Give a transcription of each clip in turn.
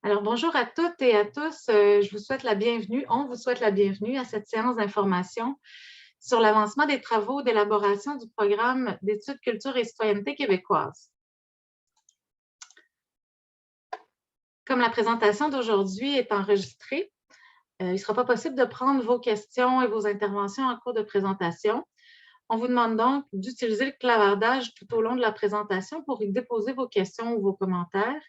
Alors, bonjour à toutes et à tous. Je vous souhaite la bienvenue. On vous souhaite la bienvenue à cette séance d'information sur l'avancement des travaux d'élaboration du programme d'études culture et citoyenneté québécoise. Comme la présentation d'aujourd'hui est enregistrée, il ne sera pas possible de prendre vos questions et vos interventions en cours de présentation. On vous demande donc d'utiliser le clavardage tout au long de la présentation pour y déposer vos questions ou vos commentaires.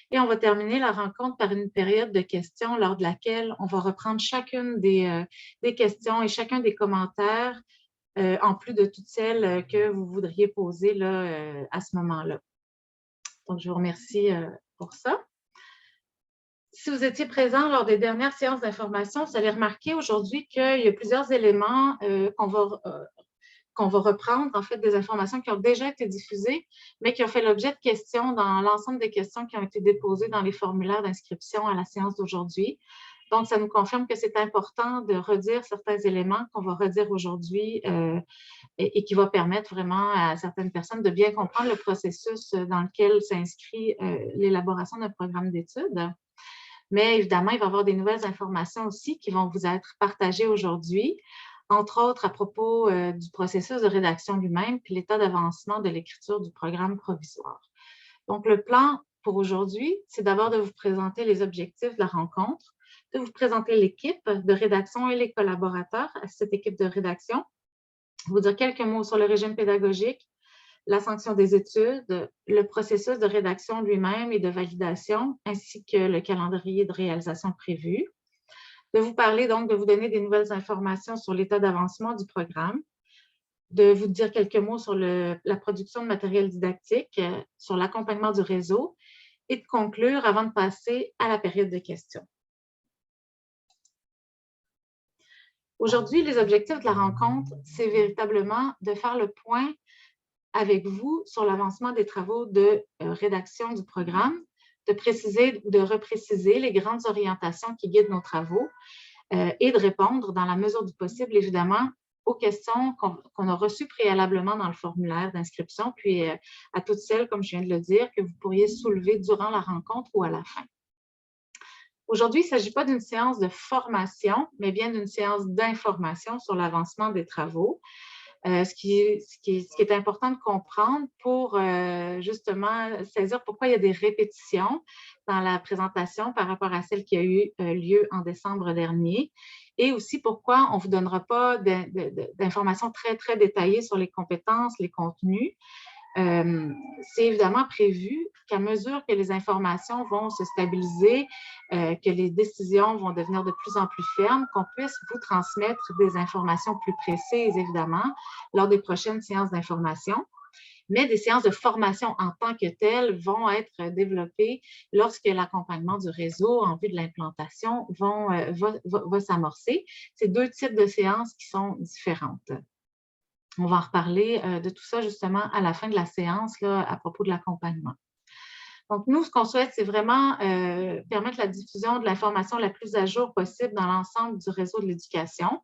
Et on va terminer la rencontre par une période de questions lors de laquelle on va reprendre chacune des questions et chacun des commentaires, en plus de toutes celles que vous voudriez poser là, à ce moment-là. Donc, je vous remercie pour ça. Si vous étiez présent lors des dernières séances d'information, vous allez remarquer aujourd'hui qu'il y a plusieurs éléments qu'on va reprendre, en fait, des informations qui ont déjà été diffusées, mais qui ont fait l'objet de questions dans l'ensemble des questions qui ont été déposées dans les formulaires d'inscription à la séance d'aujourd'hui. Donc, ça nous confirme que c'est important de redire certains éléments qu'on va redire aujourd'hui et qui va permettre vraiment à certaines personnes de bien comprendre le processus dans lequel s'inscrit l'élaboration d'un programme d'études. Mais évidemment, il va y avoir des nouvelles informations aussi qui vont vous être partagées aujourd'hui, entre autres à propos du processus de rédaction lui-même puis l'état d'avancement de l'écriture du programme provisoire. Donc, le plan pour aujourd'hui, c'est d'abord de vous présenter les objectifs de la rencontre, de vous présenter l'équipe de rédaction et les collaborateurs à cette équipe de rédaction, vous dire quelques mots sur le régime pédagogique, la sanction des études, le processus de rédaction lui-même et de validation, ainsi que le calendrier de réalisation prévu. De vous parler donc, de vous donner des nouvelles informations sur l'état d'avancement du programme, de vous dire quelques mots sur la production de matériel didactique, sur l'accompagnement du réseau et de conclure avant de passer à la période de questions. Aujourd'hui, les objectifs de la rencontre, c'est véritablement de faire le point avec vous sur l'avancement des travaux de rédaction du programme, de préciser ou de repréciser les grandes orientations qui guident nos travaux et de répondre dans la mesure du possible, évidemment, aux questions qu'on a reçues préalablement dans le formulaire d'inscription, puis à toutes celles, comme je viens de le dire, que vous pourriez soulever durant la rencontre ou à la fin. Aujourd'hui, il ne s'agit pas d'une séance de formation, mais bien d'une séance d'information sur l'avancement des travaux. Ce qui est important de comprendre pour justement saisir pourquoi il y a des répétitions dans la présentation par rapport à celle qui a eu lieu en décembre dernier et aussi pourquoi on ne vous donnera pas d'informations très, très détaillées sur les compétences, les contenus. C'est évidemment prévu qu'à mesure que les informations vont se stabiliser, que les décisions vont devenir de plus en plus fermes, qu'on puisse vous transmettre des informations plus précises, évidemment, lors des prochaines séances d'information. Mais des séances de formation en tant que telles vont être développées lorsque l'accompagnement du réseau en vue de l'implantation va s'amorcer. C'est deux types de séances qui sont différentes. On va en reparler de tout ça justement à la fin de la séance là, à propos de l'accompagnement. Donc, nous, ce qu'on souhaite, c'est vraiment permettre la diffusion de l'information la plus à jour possible dans l'ensemble du réseau de l'éducation.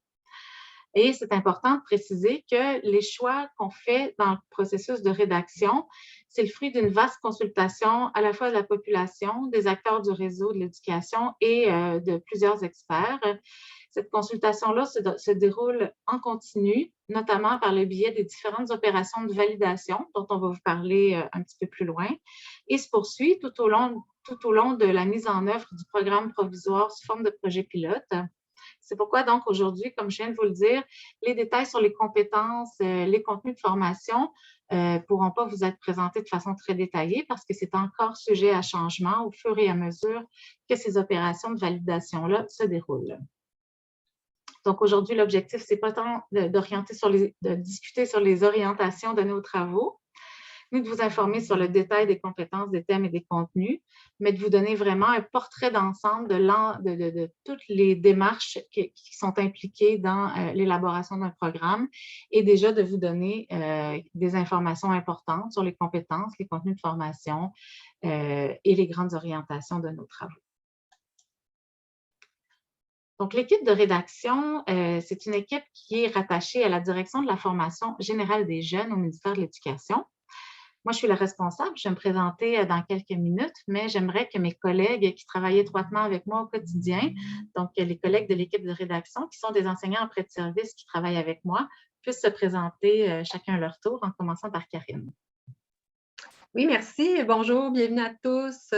Et c'est important de préciser que les choix qu'on fait dans le processus de rédaction, c'est le fruit d'une vaste consultation à la fois de la population, des acteurs du réseau de l'éducation et de plusieurs experts. Cette consultation-là se déroule en continu, notamment par le biais des différentes opérations de validation dont on va vous parler un petit peu plus loin, et se poursuit tout au long de la mise en œuvre du programme provisoire sous forme de projet pilote. C'est pourquoi donc aujourd'hui, comme je viens de vous le dire, les détails sur les compétences, les contenus de formation ne pourront pas vous être présentés de façon très détaillée parce que c'est encore sujet à changement au fur et à mesure que ces opérations de validation-là se déroulent. Donc aujourd'hui, l'objectif, ce n'est pas tant de discuter sur les orientations données aux travaux, ni de vous informer sur le détail des compétences, des thèmes et des contenus, mais de vous donner vraiment un portrait d'ensemble de toutes les démarches qui sont impliquées dans l'élaboration d'un programme et déjà de vous donner des informations importantes sur les compétences, les contenus de formation et les grandes orientations de nos travaux. Donc, l'équipe de rédaction, c'est une équipe qui est rattachée à la direction de la formation générale des jeunes au ministère de l'Éducation. Moi, je suis la responsable, je vais me présenter dans quelques minutes, mais j'aimerais que mes collègues qui travaillent étroitement avec moi au quotidien, donc les collègues de l'équipe de rédaction, qui sont des enseignants en prêt de service qui travaillent avec moi, puissent se présenter chacun à leur tour, en commençant par Karine. Oui, merci. Bonjour, bienvenue à tous.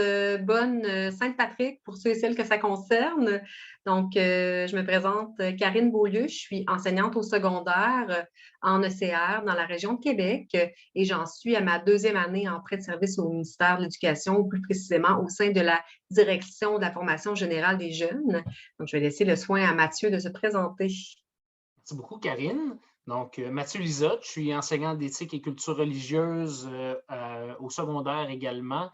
Bonne Sainte-Patrick pour ceux et celles que ça concerne. Donc, je me présente Karine Beaulieu. Je suis enseignante au secondaire en ECR dans la région de Québec et j'en suis à ma 2e année en prêt de service au ministère de l'Éducation, ou plus précisément au sein de la direction de la formation générale des jeunes. Donc, je vais laisser le soin à Mathieu de se présenter. Merci beaucoup, Karine. Donc, Mathieu Lizotte, je suis enseignant d'éthique et culture religieuse au secondaire également,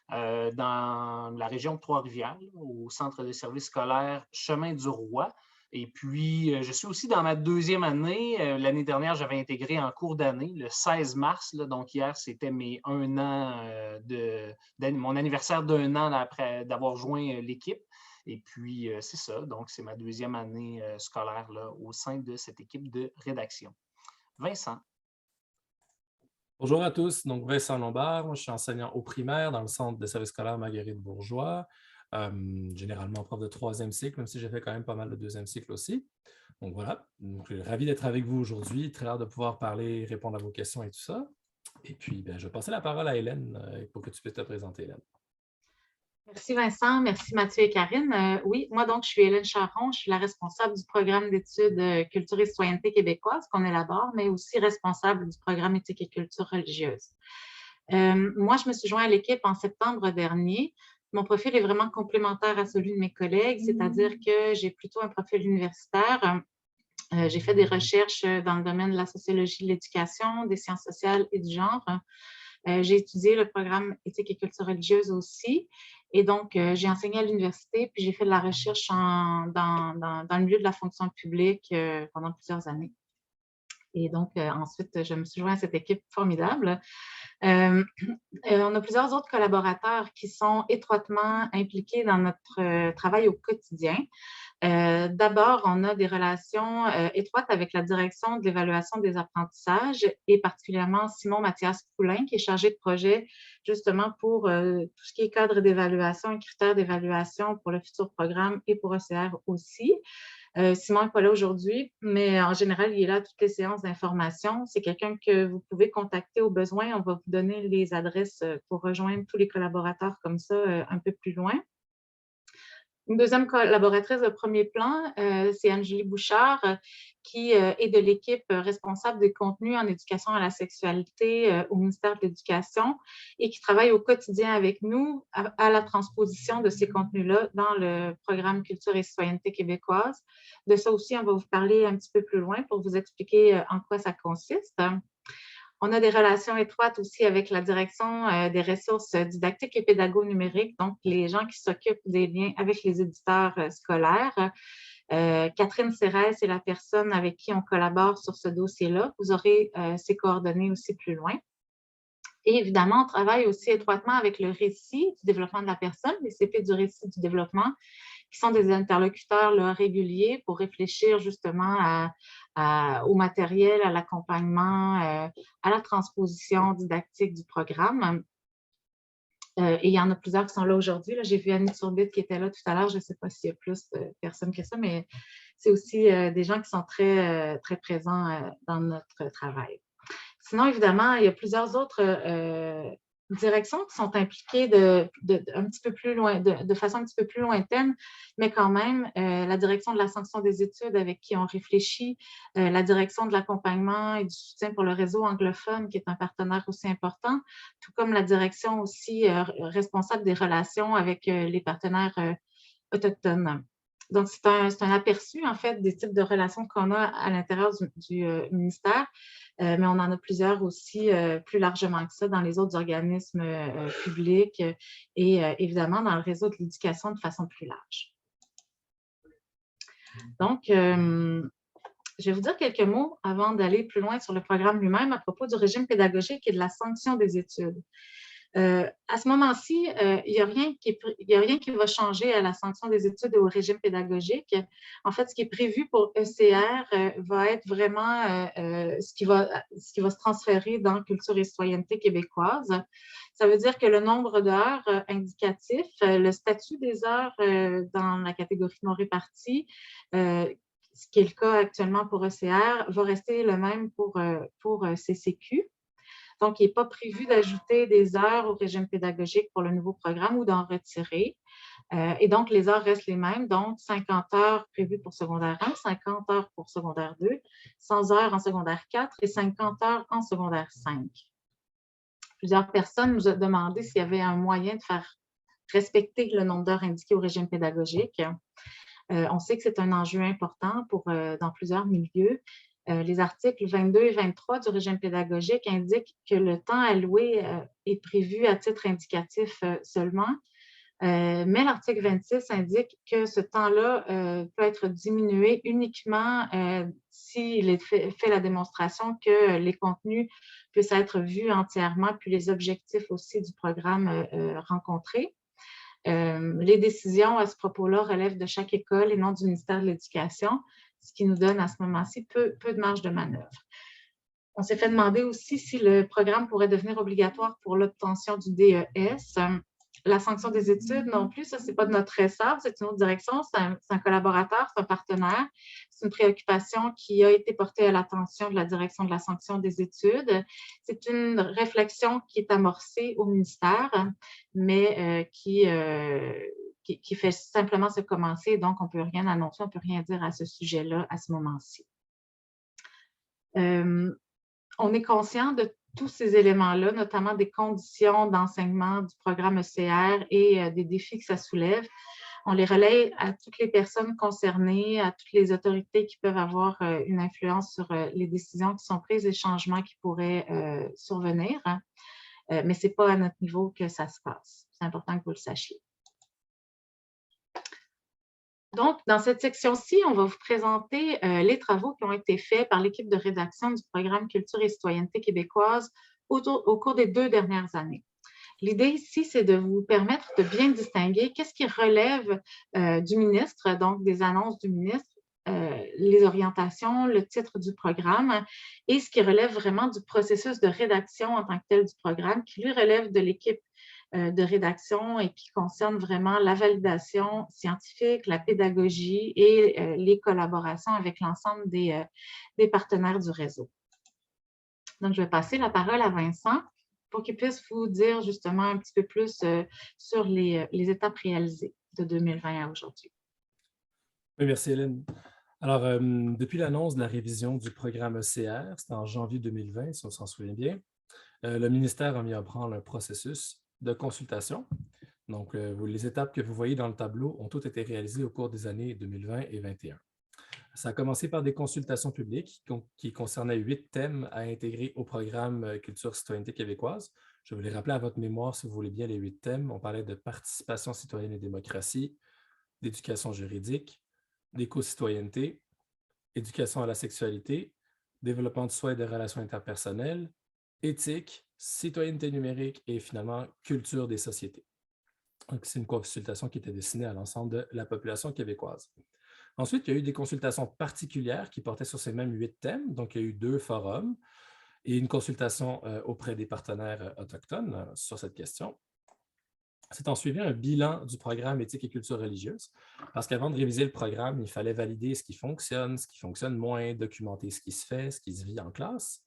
dans la région de Trois-Rivières, au centre de services scolaires Chemin du Roi. Et puis, je suis aussi dans ma 2e année. L'année dernière, j'avais intégré en cours d'année, le 16 mars. Là, donc, hier, c'était mes 1 an mon anniversaire d'1 an après d'avoir joint l'équipe. Et puis, c'est ça. Donc, c'est ma 2e année scolaire là, au sein de cette équipe de rédaction. Vincent. Bonjour à tous. Donc, Vincent Lombard. Moi, je suis enseignant au primaire dans le centre de service scolaire Marguerite Bourgeois. Généralement prof de 3e cycle, même si j'ai fait quand même pas mal de 2e cycle aussi. Donc, voilà. Donc, ravi d'être avec vous aujourd'hui. Très hâte de pouvoir parler, répondre à vos questions et tout ça. Et puis, je vais passer la parole à Hélène pour que tu puisses te présenter, Hélène. Merci Vincent, merci Mathieu et Karine. Oui, moi donc je suis Hélène Charron, je suis la responsable du programme d'études culture et citoyenneté québécoise qu'on élabore, mais aussi responsable du programme éthique et culture religieuse. Moi, je me suis joint à l'équipe en septembre dernier. Mon profil est vraiment complémentaire à celui de mes collègues, c'est-à-dire que j'ai plutôt un profil universitaire. J'ai fait des recherches dans le domaine de la sociologie de l'éducation, des sciences sociales et du genre. J'ai étudié le programme éthique et culture religieuse aussi. Et donc, j'ai enseigné à l'université, puis j'ai fait de la recherche dans le milieu de la fonction publique pendant plusieurs années. Et donc, ensuite, je me suis joint à cette équipe formidable. On a plusieurs autres collaborateurs qui sont étroitement impliqués dans notre travail au quotidien. D'abord, on a des relations étroites avec la direction de l'évaluation des apprentissages et particulièrement Simon Mathias Poulain, qui est chargé de projet justement pour tout ce qui est cadre d'évaluation et critères d'évaluation pour le futur programme et pour ECR aussi. Simon n'est pas là aujourd'hui, mais en général, il est là à toutes les séances d'information. C'est quelqu'un que vous pouvez contacter au besoin. On va vous donner les adresses pour rejoindre tous les collaborateurs comme ça un peu plus loin. Une deuxième collaboratrice de premier plan, c'est Angélie Bouchard, qui est de l'équipe responsable des contenus en éducation à la sexualité au ministère de l'Éducation et qui travaille au quotidien avec nous à la transposition de ces contenus-là dans le programme Culture et citoyenneté québécoise. De ça aussi, on va vous parler un petit peu plus loin pour vous expliquer en quoi ça consiste. On a des relations étroites aussi avec la direction des ressources didactiques et pédago-numériques, donc les gens qui s'occupent des liens avec les éditeurs scolaires. Catherine Serres est la personne avec qui on collabore sur ce dossier-là. Vous aurez ses coordonnées aussi plus loin. Et évidemment, on travaille aussi étroitement avec le récit du développement de la personne, les CP du récit du développement, qui sont des interlocuteurs là, réguliers pour réfléchir justement au matériel, à l'accompagnement, à la transposition didactique du programme. Et il y en a plusieurs qui sont là aujourd'hui. J'ai vu Annie Turbide qui était là tout à l'heure. Je ne sais pas s'il y a plus de personnes que ça, mais c'est aussi des gens qui sont très, très présents dans notre travail. Sinon, évidemment, il y a plusieurs autres directions qui sont impliquées un petit peu plus loin, de façon un petit peu plus lointaine, mais quand même, la direction de la sanction des études avec qui on réfléchit, la direction de l'accompagnement et du soutien pour le réseau anglophone, qui est un partenaire aussi important, tout comme la direction aussi responsable des relations avec les partenaires autochtones. Donc, c'est un aperçu, en fait, des types de relations qu'on a à l'intérieur du ministère, mais on en a plusieurs aussi plus largement que ça dans les autres organismes publics et évidemment dans le réseau de l'éducation de façon plus large. Donc, je vais vous dire quelques mots avant d'aller plus loin sur le programme lui-même à propos du régime pédagogique et de la sanction des études. À ce moment-ci, il n'y a rien qui va changer à la sanction des études et au régime pédagogique. En fait, ce qui est prévu pour ECR va être vraiment ce qui va se transférer dans Culture et citoyenneté québécoise. Ça veut dire que le nombre d'heures indicatif, le statut des heures dans la catégorie non répartie, ce qui est le cas actuellement pour ECR, va rester le même pour CCQ. Donc, il n'est pas prévu d'ajouter des heures au régime pédagogique pour le nouveau programme ou d'en retirer. Et donc, les heures restent les mêmes, donc 50 heures prévues pour secondaire 1, 50 heures pour secondaire 2, 100 heures en secondaire 4 et 50 heures en secondaire 5. Plusieurs personnes nous ont demandé s'il y avait un moyen de faire respecter le nombre d'heures indiqué au régime pédagogique. On sait que c'est un enjeu important dans plusieurs milieux. Les articles 22 et 23 du régime pédagogique indiquent que le temps alloué est prévu à titre indicatif seulement, mais l'article 26 indique que ce temps-là peut être diminué uniquement s'il est fait la démonstration que les contenus puissent être vus entièrement, puis les objectifs aussi du programme rencontrés. Les décisions à ce propos-là relèvent de chaque école et non du ministère de l'Éducation, ce qui nous donne à ce moment-ci peu de marge de manœuvre. On s'est fait demander aussi si le programme pourrait devenir obligatoire pour l'obtention du DES. La sanction des études non plus, ça, ce n'est pas de notre ressort, c'est une autre direction, c'est un collaborateur, c'est un partenaire. C'est une préoccupation qui a été portée à l'attention de la direction de la sanction des études. C'est une réflexion qui est amorcée au ministère, mais qui fait simplement se commencer, donc on ne peut rien annoncer, on ne peut rien dire à ce sujet-là à ce moment-ci. On est conscient de tous ces éléments-là, notamment des conditions d'enseignement du programme ECR et des défis que ça soulève. On les relaie à toutes les personnes concernées, à toutes les autorités qui peuvent avoir une influence sur les décisions qui sont prises et les changements qui pourraient survenir. Mais ce n'est pas à notre niveau que ça se passe. C'est important que vous le sachiez. Donc, dans cette section-ci, on va vous présenter les travaux qui ont été faits par l'équipe de rédaction du programme Culture et citoyenneté québécoise au cours des 2 dernières années. L'idée ici, c'est de vous permettre de bien distinguer qu'est-ce qui relève du ministre, donc des annonces du ministre, les orientations, le titre du programme, et ce qui relève vraiment du processus de rédaction en tant que tel du programme, qui lui relève de l'équipe de rédaction et qui concerne vraiment la validation scientifique, la pédagogie et les collaborations avec l'ensemble des partenaires du réseau. Donc, je vais passer la parole à Vincent pour qu'il puisse vous dire justement un petit peu plus sur les étapes réalisées de 2020 à aujourd'hui. Oui, merci Hélène. Alors, depuis l'annonce de la révision du programme ECR, c'était en janvier 2020, si on s'en souvient bien, le ministère a mis en branle un processus de consultation. Donc, les étapes que vous voyez dans le tableau ont toutes été réalisées au cours des années 2020 et 2021. Ça a commencé par des consultations publiques qui concernaient 8 thèmes à intégrer au programme Culture citoyenneté québécoise. Je vais les rappeler à votre mémoire si vous voulez bien les 8 thèmes. On parlait de participation citoyenne et démocratie, d'éducation juridique, d'éco-citoyenneté, éducation à la sexualité, développement du soi et des relations interpersonnelles, éthique, citoyenneté numérique et finalement culture des sociétés. Donc, c'est une consultation qui était destinée à l'ensemble de la population québécoise. Ensuite, il y a eu des consultations particulières qui portaient sur ces mêmes 8 thèmes. Donc, il y a eu 2 forums et une consultation auprès des partenaires autochtones sur cette question. C'est en suivi un bilan du programme éthique et culture religieuse, parce qu'avant de réviser le programme, il fallait valider ce qui fonctionne moins, documenter ce qui se fait, ce qui se vit en classe.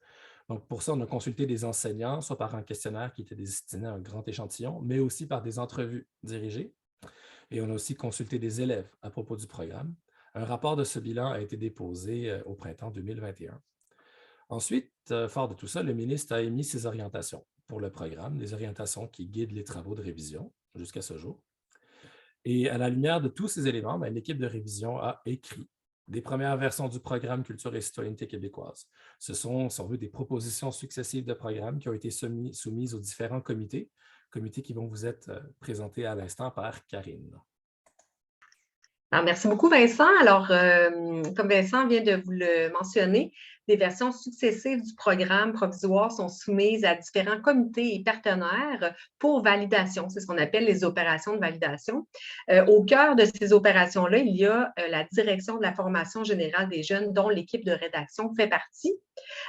Donc, pour ça, on a consulté des enseignants, soit par un questionnaire qui était destiné à un grand échantillon, mais aussi par des entrevues dirigées. Et on a aussi consulté des élèves à propos du programme. Un rapport de ce bilan a été déposé au printemps 2021. Ensuite, fort de tout ça, le ministre a émis ses orientations pour le programme, les orientations qui guident les travaux de révision jusqu'à ce jour. Et à la lumière de tous ces éléments, l'équipe de révision a écrit des premières versions du programme Culture et citoyenneté québécoise. Ce sont, si on veut, des propositions successives de programmes qui ont été soumises aux différents comités qui vont vous être présentés à l'instant par Karine. Alors, merci beaucoup, Vincent. Alors, comme Vincent vient de vous le mentionner, des versions successives du programme provisoire sont soumises à différents comités et partenaires pour validation. C'est ce qu'on appelle les opérations de validation. Au cœur de ces opérations-là, il y a la direction de la formation générale des jeunes dont l'équipe de rédaction fait partie.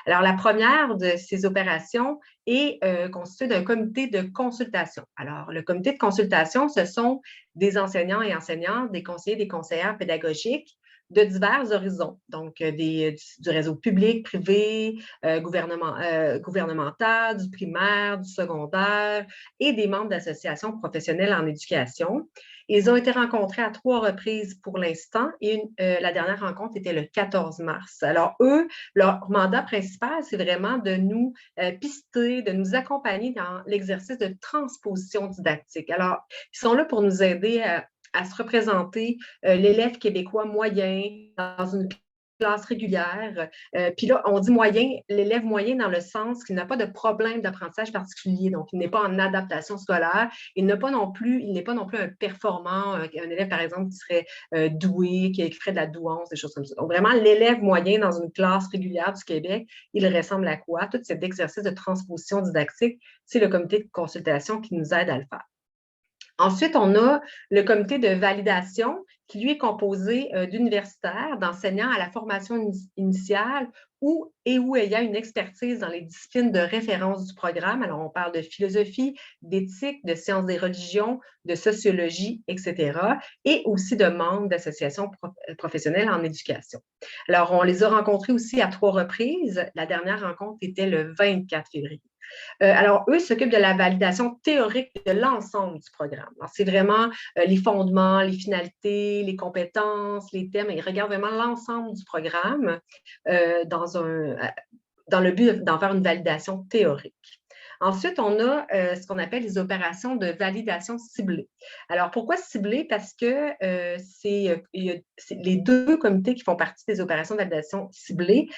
Alors, la première de ces opérations est constituée d'un comité de consultation. Alors, le comité de consultation, ce sont des enseignants et enseignantes, des conseillers, des conseillères pédagogiques de divers horizons, donc du réseau public, privé, gouvernemental, du primaire, du secondaire et des membres d'associations professionnelles en éducation. Ils ont été rencontrés à 3 reprises pour l'instant et la dernière rencontre était le 14 mars. Alors, eux, leur mandat principal, c'est vraiment de nous pister, de nous accompagner dans l'exercice de transposition didactique. Alors, ils sont là pour nous aider à se représenter l'élève québécois moyen dans une classe régulière. Puis là, on dit moyen, l'élève moyen dans le sens qu'il n'a pas de problème d'apprentissage particulier, donc il n'est pas en adaptation scolaire, il n'est pas non plus un performant, un élève par exemple qui serait doué, qui ferait de la douance, des choses comme ça. Donc vraiment, l'élève moyen dans une classe régulière du Québec, il ressemble à quoi? Tout cet exercice de transposition didactique, c'est le comité de consultation qui nous aide à le faire. Ensuite, on a le comité de validation qui, lui, est composé d'universitaires, d'enseignants à la formation initiale où ayant une expertise dans les disciplines de référence du programme. Alors, on parle de philosophie, d'éthique, de sciences des religions, de sociologie, etc. Et aussi de membres d'associations professionnelles en éducation. Alors, on les a rencontrés aussi à 3 reprises. La dernière rencontre était le 24 février. Alors, eux s'occupent de la validation théorique de l'ensemble du programme. C'est vraiment les fondements, les finalités, les compétences, les thèmes. Ils regardent vraiment l'ensemble du programme dans le but d'en faire une validation théorique. Ensuite, on a ce qu'on appelle les opérations de validation ciblée. Alors, pourquoi ciblée? Parce que c'est les 2 comités qui font partie des opérations de validation ciblée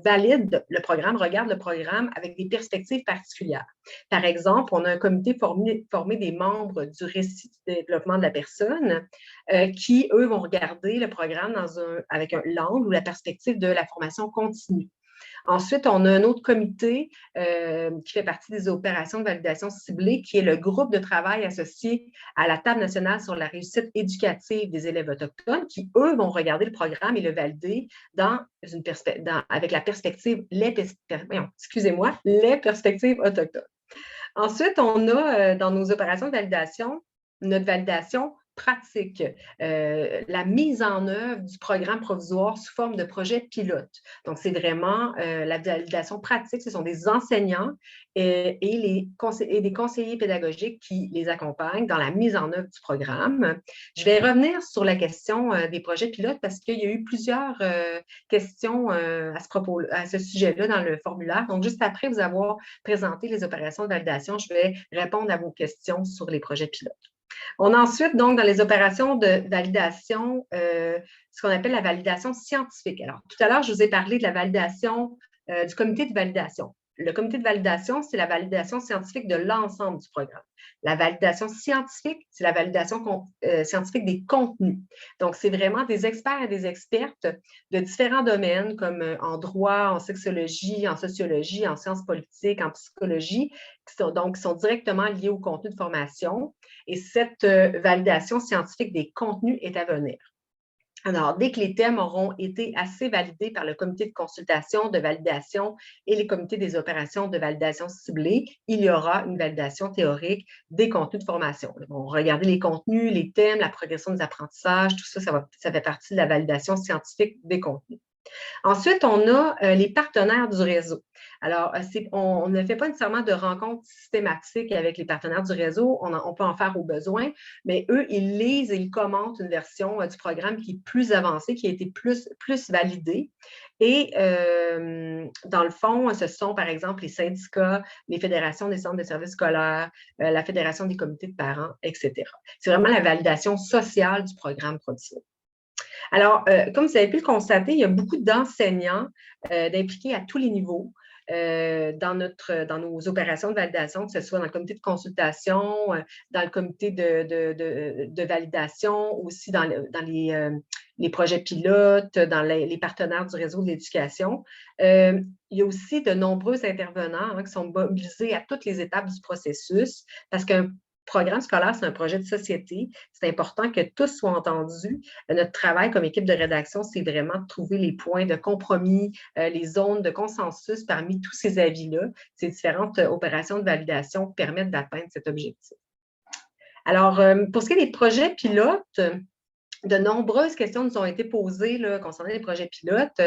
valident le programme, regardent le programme avec des perspectives particulières. Par exemple, on a un comité formé des membres du récit de développement de la personne qui, eux, vont regarder le programme avec l'angle ou la perspective de la formation continue. Ensuite, on a un autre comité qui fait partie des opérations de validation ciblée, qui est le groupe de travail associé à la Table nationale sur la réussite éducative des élèves autochtones, qui, eux, vont regarder le programme et le valider avec la perspective, les perspectives autochtones. Ensuite, on a dans nos opérations de validation, notre validation pratique, la mise en œuvre du programme provisoire sous forme de projet pilote. Donc, c'est vraiment la validation pratique. Ce sont des enseignants et des conseillers pédagogiques qui les accompagnent dans la mise en œuvre du programme. Je vais revenir sur la question des projets pilotes parce qu'il y a eu plusieurs questions à ce sujet-là dans le formulaire. Donc, juste après vous avoir présenté les opérations de validation, je vais répondre à vos questions sur les projets pilotes. On a ensuite, donc, dans les opérations de validation, ce qu'on appelle la validation scientifique. Alors, tout à l'heure, je vous ai parlé de la validation du comité de validation. Le comité de validation, c'est la validation scientifique de l'ensemble du programme. La validation scientifique, c'est la validation scientifique des contenus. Donc, c'est vraiment des experts et des expertes de différents domaines comme en droit, en sexologie, en sociologie, en sciences politiques, en psychologie, qui sont directement liés au contenu de formation. Et cette validation scientifique des contenus est à venir. Alors, dès que les thèmes auront été assez validés par le comité de consultation, de validation et les comités des opérations de validation ciblées, il y aura une validation théorique des contenus de formation. On va regarder les contenus, les thèmes, la progression des apprentissages, tout ça, ça fait partie de la validation scientifique des contenus. Ensuite, on a les partenaires du réseau. Alors, on ne fait pas nécessairement de rencontres systématiques avec les partenaires du réseau, on peut en faire au besoin, mais eux, ils lisent et ils commentent une version du programme qui est plus avancée, qui a été plus validée. Et dans le fond, ce sont par exemple les syndicats, les fédérations des centres de services scolaires, la fédération des comités de parents, etc. C'est vraiment la validation sociale du programme provisoire. Alors, comme vous avez pu le constater, il y a beaucoup d'enseignants d'impliqués à tous les niveaux. dans nos opérations de validation, que ce soit dans le comité de consultation, dans le comité de validation, aussi dans les projets pilotes, dans les partenaires du réseau de l'éducation. Il y a aussi de nombreux intervenants qui sont mobilisés à toutes les étapes du processus parce qu'un programme scolaire, c'est un projet de société. C'est important que tous soient entendus. Notre travail comme équipe de rédaction, c'est vraiment de trouver les points de compromis, les zones de consensus parmi tous ces avis-là. Ces différentes opérations de validation permettent d'atteindre cet objectif. Alors, pour ce qui est des projets pilotes, de nombreuses questions nous ont été posées là, concernant les projets pilotes.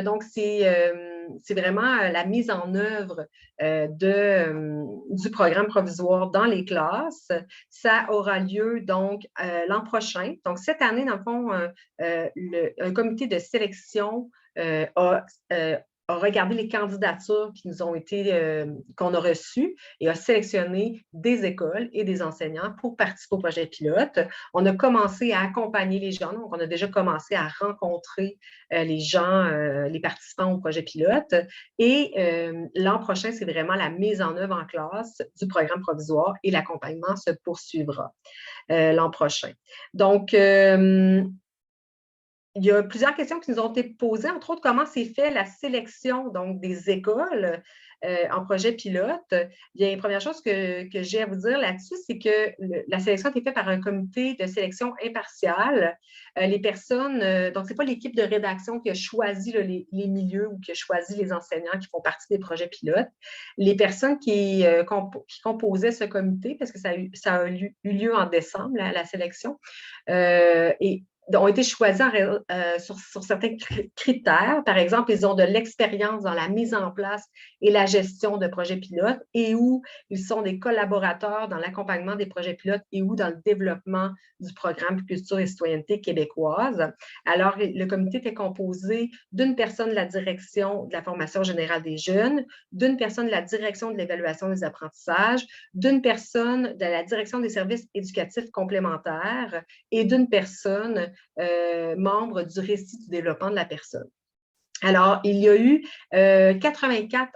Donc, c'est vraiment la mise en œuvre du programme provisoire dans les classes. Ça aura lieu donc l'an prochain. Donc, cette année, dans le fond, un comité de sélection a regardé les candidatures qui nous ont été, qu'on a reçues et a sélectionné des écoles et des enseignants pour participer au projet pilote. On a commencé à accompagner les gens, donc on a déjà commencé à rencontrer les gens, les participants au projet pilote. Et l'an prochain, c'est vraiment la mise en œuvre en classe du programme provisoire et l'accompagnement se poursuivra l'an prochain. Donc, il y a plusieurs questions qui nous ont été posées, entre autres, comment s'est fait la sélection donc, des écoles en projet pilote. Bien, la première chose que j'ai à vous dire là-dessus, c'est que la sélection a été faite par un comité de sélection impartial. Les personnes, donc ce n'est pas l'équipe de rédaction qui a choisi les milieux ou qui a choisi les enseignants qui font partie des projets pilotes. Les personnes qui composaient ce comité, parce que ça a eu lieu en décembre, la sélection, et ont été choisis sur certains critères. Par exemple, ils ont de l'expérience dans la mise en place et la gestion de projets pilotes et où ils sont des collaborateurs dans l'accompagnement des projets pilotes et ou dans le développement du programme Culture et citoyenneté québécoise. Alors, le comité était composé d'une personne de la direction de la formation générale des jeunes, d'une personne de la direction de l'évaluation des apprentissages, d'une personne de la direction des services éducatifs complémentaires et d'une personne membre du récit du développement de la personne. Alors, il y a eu 84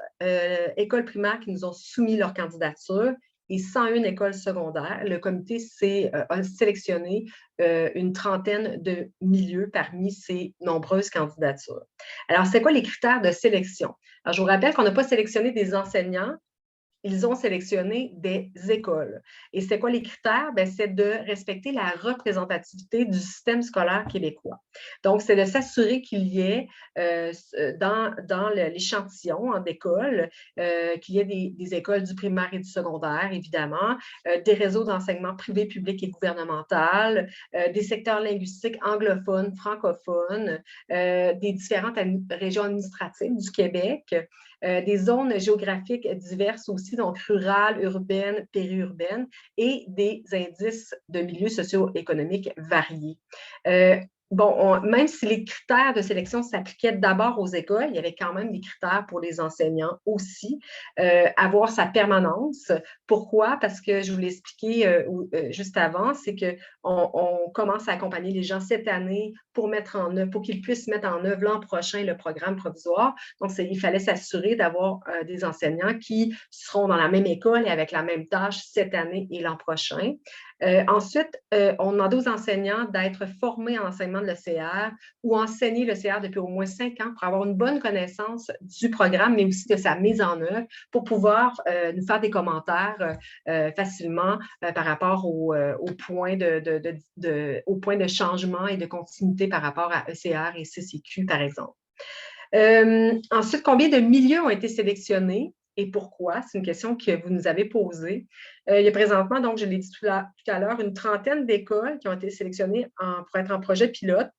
écoles primaires qui nous ont soumis leur candidature et 101 écoles secondaires. Le comité a sélectionné une trentaine de milieux parmi ces nombreuses candidatures. Alors, c'est quoi les critères de sélection? Alors, je vous rappelle qu'on n'a pas sélectionné des enseignants, ils ont sélectionné des écoles. Et c'est quoi les critères? C'est de respecter la représentativité du système scolaire québécois. Donc, c'est de s'assurer qu'il y ait dans l'échantillon d'écoles, qu'il y ait des écoles du primaire et du secondaire, évidemment, des réseaux d'enseignement privé, public et gouvernemental, des secteurs linguistiques anglophones, francophones, des différentes régions administratives du Québec, des zones géographiques diverses aussi, donc rurales, urbaines, périurbaines, et des indices de milieux socio-économiques variés. Même si les critères de sélection s'appliquaient d'abord aux écoles, il y avait quand même des critères pour les enseignants aussi. Avoir sa permanence. Pourquoi? Parce que je vous l'ai expliqué juste avant, c'est qu'on commence à accompagner les gens cette année pour qu'ils puissent mettre en œuvre l'an prochain le programme provisoire. Donc, il fallait s'assurer d'avoir des enseignants qui seront dans la même école et avec la même tâche cette année et l'an prochain. Ensuite, on demande aux enseignants d'être formés en enseignement de l'ECR ou enseigner l'ECR depuis au moins 5 ans pour avoir une bonne connaissance du programme, mais aussi de sa mise en œuvre pour pouvoir nous faire des commentaires facilement par rapport au point de changement et de continuité par rapport à ECR et CCQ, par exemple. Ensuite, combien de milieux ont été sélectionnés? Et pourquoi? C'est une question que vous nous avez posée. Il y a présentement, donc, je l'ai dit tout à l'heure, une trentaine d'écoles qui ont été sélectionnées pour être en projet pilote.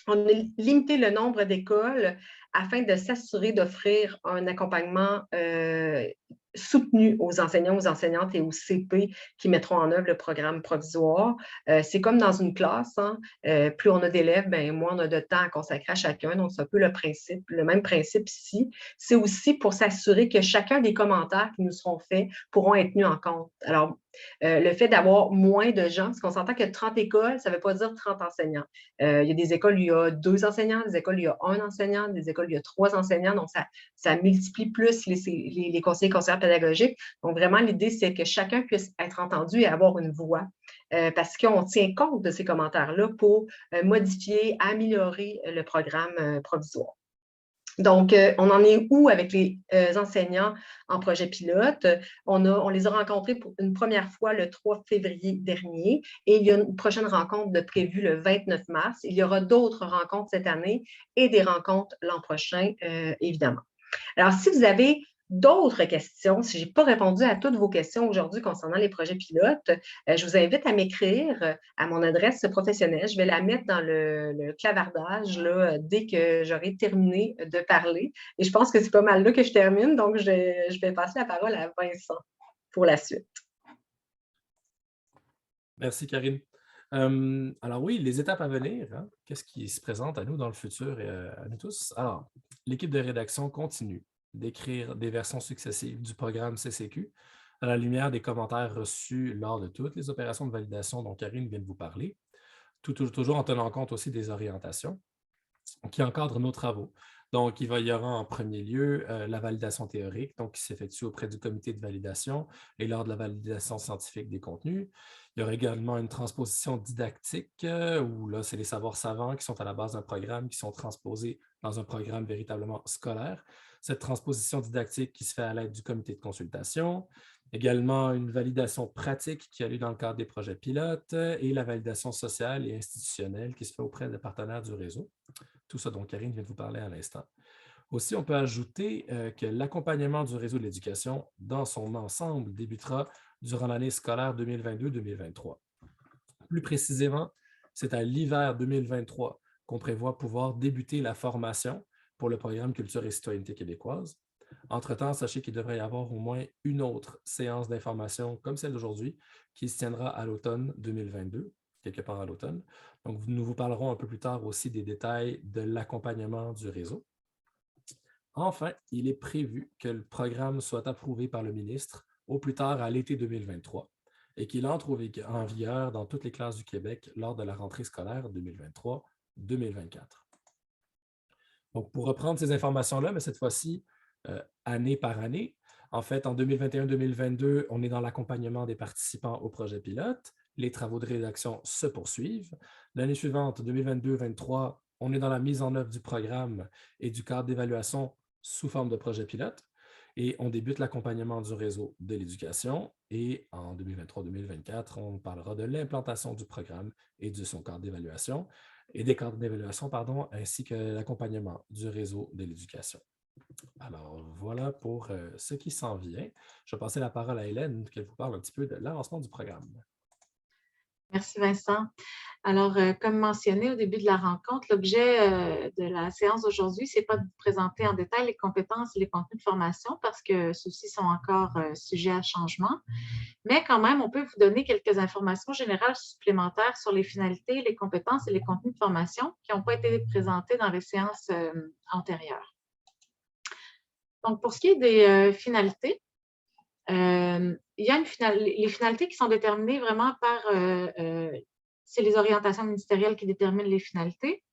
On a limité le nombre d'écoles afin de s'assurer d'offrir un accompagnement soutenu aux enseignants, aux enseignantes et aux CP qui mettront en œuvre le programme provisoire. C'est comme dans une classe, hein? Plus on a d'élèves, moins on a de temps à consacrer à chacun. Donc, c'est un peu le même principe ici. C'est aussi pour s'assurer que chacun des commentaires qui nous seront faits pourront être tenus en compte. Alors, le fait d'avoir moins de gens, parce qu'on s'entend que 30 écoles, ça ne veut pas dire 30 enseignants. Il y a des écoles où il y a 2 enseignants, des écoles où il y a 1 enseignant, des écoles école, il y a 3 enseignants, donc ça multiplie plus les conseillers conseillères pédagogiques. Donc, vraiment, l'idée, c'est que chacun puisse être entendu et avoir une voix parce qu'on tient compte de ces commentaires-là pour modifier, améliorer le programme provisoire. Donc, on en est où avec les enseignants en projet pilote? On les a rencontrés pour une première fois le 3 février dernier et il y a une prochaine rencontre de prévue le 29 mars. Il y aura d'autres rencontres cette année et des rencontres l'an prochain, évidemment. Alors, si vous avez d'autres questions, si je n'ai pas répondu à toutes vos questions aujourd'hui concernant les projets pilotes, je vous invite à m'écrire à mon adresse professionnelle. Je vais la mettre dans le clavardage là, dès que j'aurai terminé de parler. Et je pense que c'est pas mal là que je termine, donc je vais passer la parole à Vincent pour la suite. Merci, Karine. Alors oui, les étapes à venir, hein, qu'est-ce qui se présente à nous dans le futur et à nous tous? Alors, l'équipe de rédaction continue d'écrire des versions successives du programme CCQ à la lumière des commentaires reçus lors de toutes les opérations de validation dont Karine vient de vous parler, toujours en tenant compte aussi des orientations qui encadrent nos travaux. Donc, il y aura en premier lieu la validation théorique, donc qui s'effectue auprès du comité de validation et lors de la validation scientifique des contenus. Il y aura également une transposition didactique, où là, c'est les savoirs savants qui sont à la base d'un programme, qui sont transposés dans un programme véritablement scolaire. Cette transposition didactique qui se fait à l'aide du comité de consultation. Également, une validation pratique qui a lieu dans le cadre des projets pilotes et la validation sociale et institutionnelle qui se fait auprès des partenaires du réseau. Tout ça dont Karine vient de vous parler à l'instant. Aussi, on peut ajouter que l'accompagnement du réseau de l'éducation dans son ensemble débutera durant l'année scolaire 2022-2023. Plus précisément, c'est à l'hiver 2023 qu'on prévoit pouvoir débuter la formation pour le programme Culture et citoyenneté québécoise. Entre-temps, sachez qu'il devrait y avoir au moins une autre séance d'information comme celle d'aujourd'hui qui se tiendra à l'automne 2022, quelque part à l'automne. Donc, nous vous parlerons un peu plus tard aussi des détails de l'accompagnement du réseau. Enfin, il est prévu que le programme soit approuvé par le ministre au plus tard à l'été 2023 et qu'il entre en vigueur dans toutes les classes du Québec lors de la rentrée scolaire 2023-2024. Donc, pour reprendre ces informations-là, mais cette fois-ci, année par année, en fait, en 2021-2022, on est dans l'accompagnement des participants au projet pilote. Les travaux de rédaction se poursuivent. L'année suivante, 2022-2023, on est dans la mise en œuvre du programme et du cadre d'évaluation sous forme de projet pilote. Et on débute l'accompagnement du réseau de l'éducation. Et en 2023-2024, on parlera de l'implantation du programme et de son cadre d'évaluation, et des cadres d'évaluation, pardon, ainsi que l'accompagnement du réseau de l'éducation. Alors, voilà pour ce qui s'en vient. Je vais passer la parole à Hélène, qu'elle vous parle un petit peu de l'avancement du programme. Merci Vincent. Alors, comme mentionné au début de la rencontre, l'objet de la séance d'aujourd'hui, ce n'est pas de vous présenter en détail les compétences et les contenus de formation parce que ceux-ci sont encore sujets à changement. Mais quand même, on peut vous donner quelques informations générales supplémentaires sur les finalités, les compétences et les contenus de formation qui n'ont pas été présentés dans les séances antérieures. Donc, pour ce qui est des finalités, il y a les finalités qui sont déterminées vraiment par, c'est les orientations ministérielles qui déterminent les finalités.